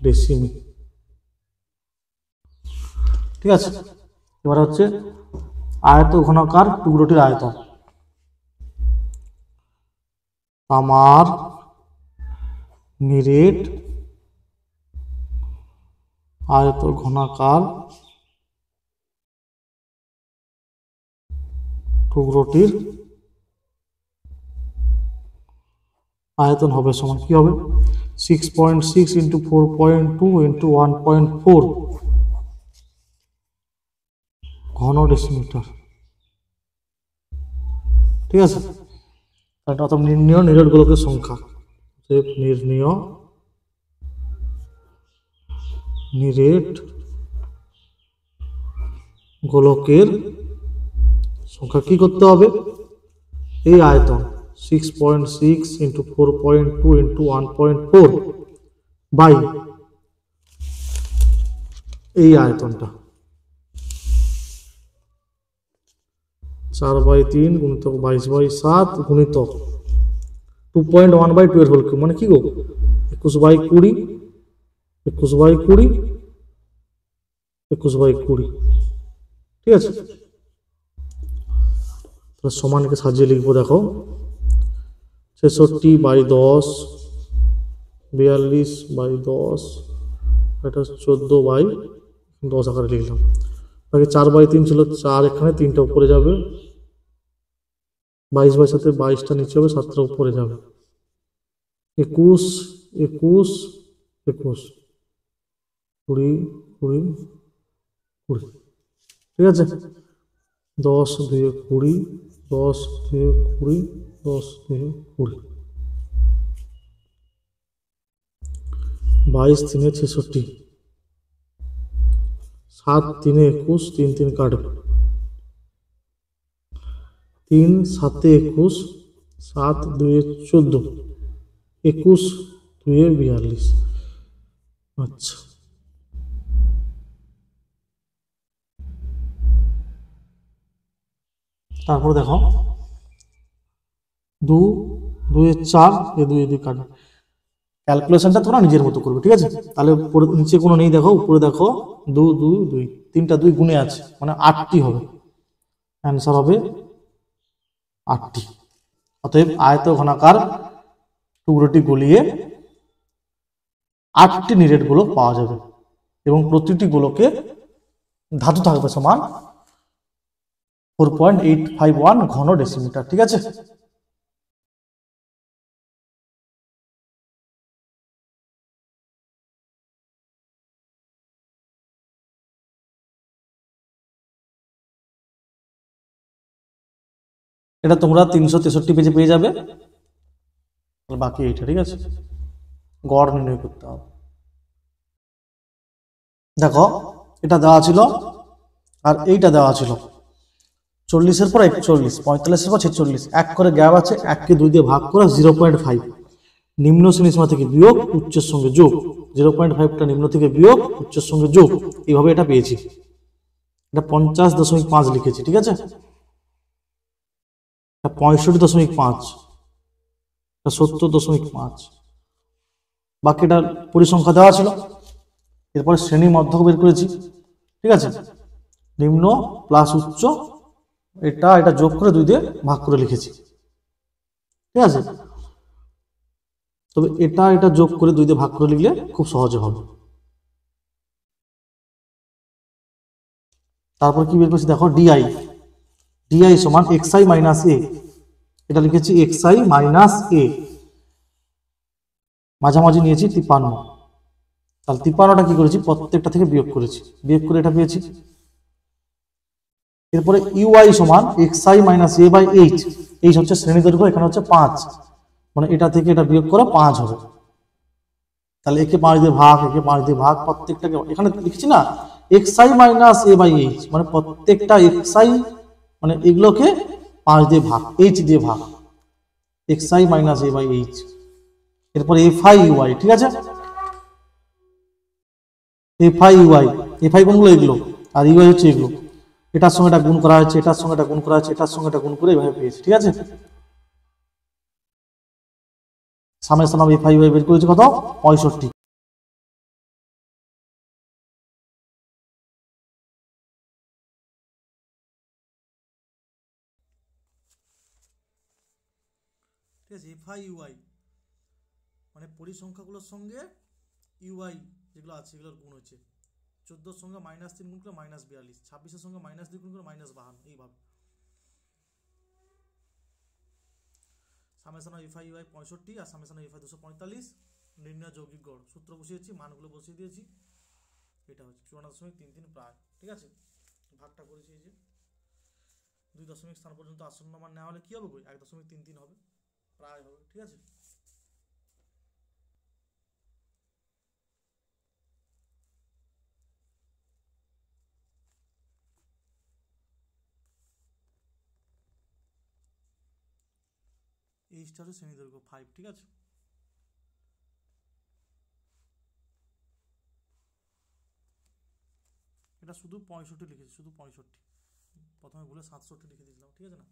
ডেসিমি। ঠিক আছে, এবার হচ্ছে আয়ত ঘনাকার টুকরোটির আয়তন। তামার নিরেট আয়ত ঘনাকার টুকরোটির আয়তন হবে সমান কি হবে? 6.6 ইন্টু 4.2 ইন্টু 1.4 ঘন ডেসিমিটার। ঠিক আছে, অর্থাৎ নির্ণীয় নিরেট গোলকের সংখ্যা, নির্ণীয় নিরেট গোলকের সংখ্যা কি করতে হবে? এই আয়তন 6.6 ইন্টু 4.2 ইন্টু 1.4 বাই এই আয়তনটা 4/3 গুণিতক 22/7 গুণিতক 2.1/2 এর হোল কিউব, মানে কি গো? 21/20, 21/20, 21/20। ঠিক আছে, তাহলে সমানকে সাজিয়ে লিখবো, দেখো 66/10, 42/10, এটা 14/10 আকারে লিখলাম। বাকি 4/3 ছিল, 4 এখানে, 3টা উপরে যাবে, 22/7 22টা নিচে হবে, 7টা উপরে যাবে, 21 21 21, 20 20 20। ঠিক আছে, 10 2 20, 10 2 20, 10 2 20, 22 3 66, 7 3 21, 3 3 কাটবে, 3 7 21, 7 2 14, 21 2 42। আচ্ছা, তারপরে দেখো 2 2 এ 4, এ 2 এ 2 কাটবে। ক্যালকুলেশনটা তোমরা নিজের মতো করবে, ঠিক আছে? তাহলে উপরে নিচে কোনো নেই, দেখো উপরে দেখো 2 2 2, তিনটা 2 গুণে আছে, মানে 8টি হবে। অ্যান্সার হবে 8টি। অতএব আয়ত ঘনাকার টুকরোটি গলিয়ে 8টি নিরেট গোলক পাওয়া যাবে এবং প্রতিটি গোলকে ধাতু থাকবে সমান 4.851 ঘন ডেসিমিটার, ঠিক আছে? এটা তোমরা 363 পেজে পেয়ে যাবে। বাকি এইটা, ঠিক আছে? গড় নির্ণয় করতে হবে। দেখো এটা দেওয়া ছিল আর এইটা দেওয়া ছিল 40-এর পর 41, 45-এর পর 46, এক করে গ্যাপ আছে, 1কে 2 দিয়ে ভাগ করে 0.5, নিম্ন শ্রেণী সীমা থেকে বিয়োগ, উচ্চের সঙ্গে যোগ, 0.5টা নিম্ন থেকে বিয়োগ, উচ্চের সঙ্গে যোগ, এইভাবে এটা পেয়েছি। এটা 50.5 লিখেছি, ঠিক আছে? এটা 65.5, এটা 70.5, বাকিটা পরিসংখ্যা দেওয়া ছিল। এরপরে শ্রেণী মধ্যক বের করেছি, ঠিক আছে? নিম্ন প্লাস উচ্চ, এটা এটা যোগ করে 2 দিয়ে ভাগ করে লিখেছি, ঠিক আছে? তবে এটা এটা যোগ করে 2 দিয়ে ভাগ করে লিখলে খুব সহজে হবে। তারপর কি বের করছি দেখো, ডিআই ডিআই সমান xi মাইনাস এ, এটা লিখেছি xi মাইনাস এ, মাঝামাঝি নিয়েছি 53। তাহলে 53টা কি করেছি, প্রত্যেকটা থেকে বিয়োগ করেছি, বিয়োগ করে এটা পেয়েছি। এরপরে ইউআই সমান xi minus A by H, H হচ্ছে শ্রেণী দৈর্ঘ্য, এখানে হচ্ছে 5, মানে এটা থেকে এটা বিয়োগ করে 5 হবে। তাহলে একে 5 দিয়ে ভাগ, একে 5 দিয়ে ভাগ, প্রত্যেকটাকে এখানে লিখছি না xi minus A by H, মানে প্রত্যেকটা xi মানে এগুলোকে 5 দিয়ে ভাগ, এইচ দিয়ে ভাগ, xi minus A by H. এরপরে এফআই ইউআই, ঠিক আছে? এফআই ইউআই, এফআই কোনগুলো, এগুলো, আর ইউআই হচ্ছে এগুলো। এটার সঙ্গে এটা গুণ করা হয়েছে, এটার সঙ্গে এটা গুণ করা হয়েছে, এটার সঙ্গে এটা গুণ করে এইভাবে পেয়েছি, ঠিক আছে? সামেশন অফ এফআই ইউআই বের করেছি কত, 65। ঠিক আছে? এফআই ইউআই মানে পরিসংখ্যাগুলোর সঙ্গে ইউআই যেগুলো আছে এগুলোর গুণ হচ্ছে। 14-এর সঙ্গে -3 গুণ করে -42, 26-এর সঙ্গে -2 গুণ করে -52, এইভাবে। সামেশন অফ এফআই ইউআই 65 আর সামেশন অফ এফআই 245, নির্ণয় যৌগিক গড়, সূত্র বসিয়েছি, মানগুলো বসিয়ে দিয়েছি। এটা হচ্ছে 54.33 প্রায়, ঠিক আছে? ভাগটা করেছি, এই যে 2 দশমিক স্থান পর্যন্ত আসন্ন মান নেওয়া হলে কি হবে, 1.33 হবে, প্রায় হবে, ঠিক আছে? এইচটা হচ্ছে শ্রেণী দৈর্ঘ্য 5, ঠিক আছে? এটা শুধু 65 লিখেছি, শুধু 65, প্রথমে ভুলে 67 লিখে দিয়েছিলাম, ঠিক আছে না?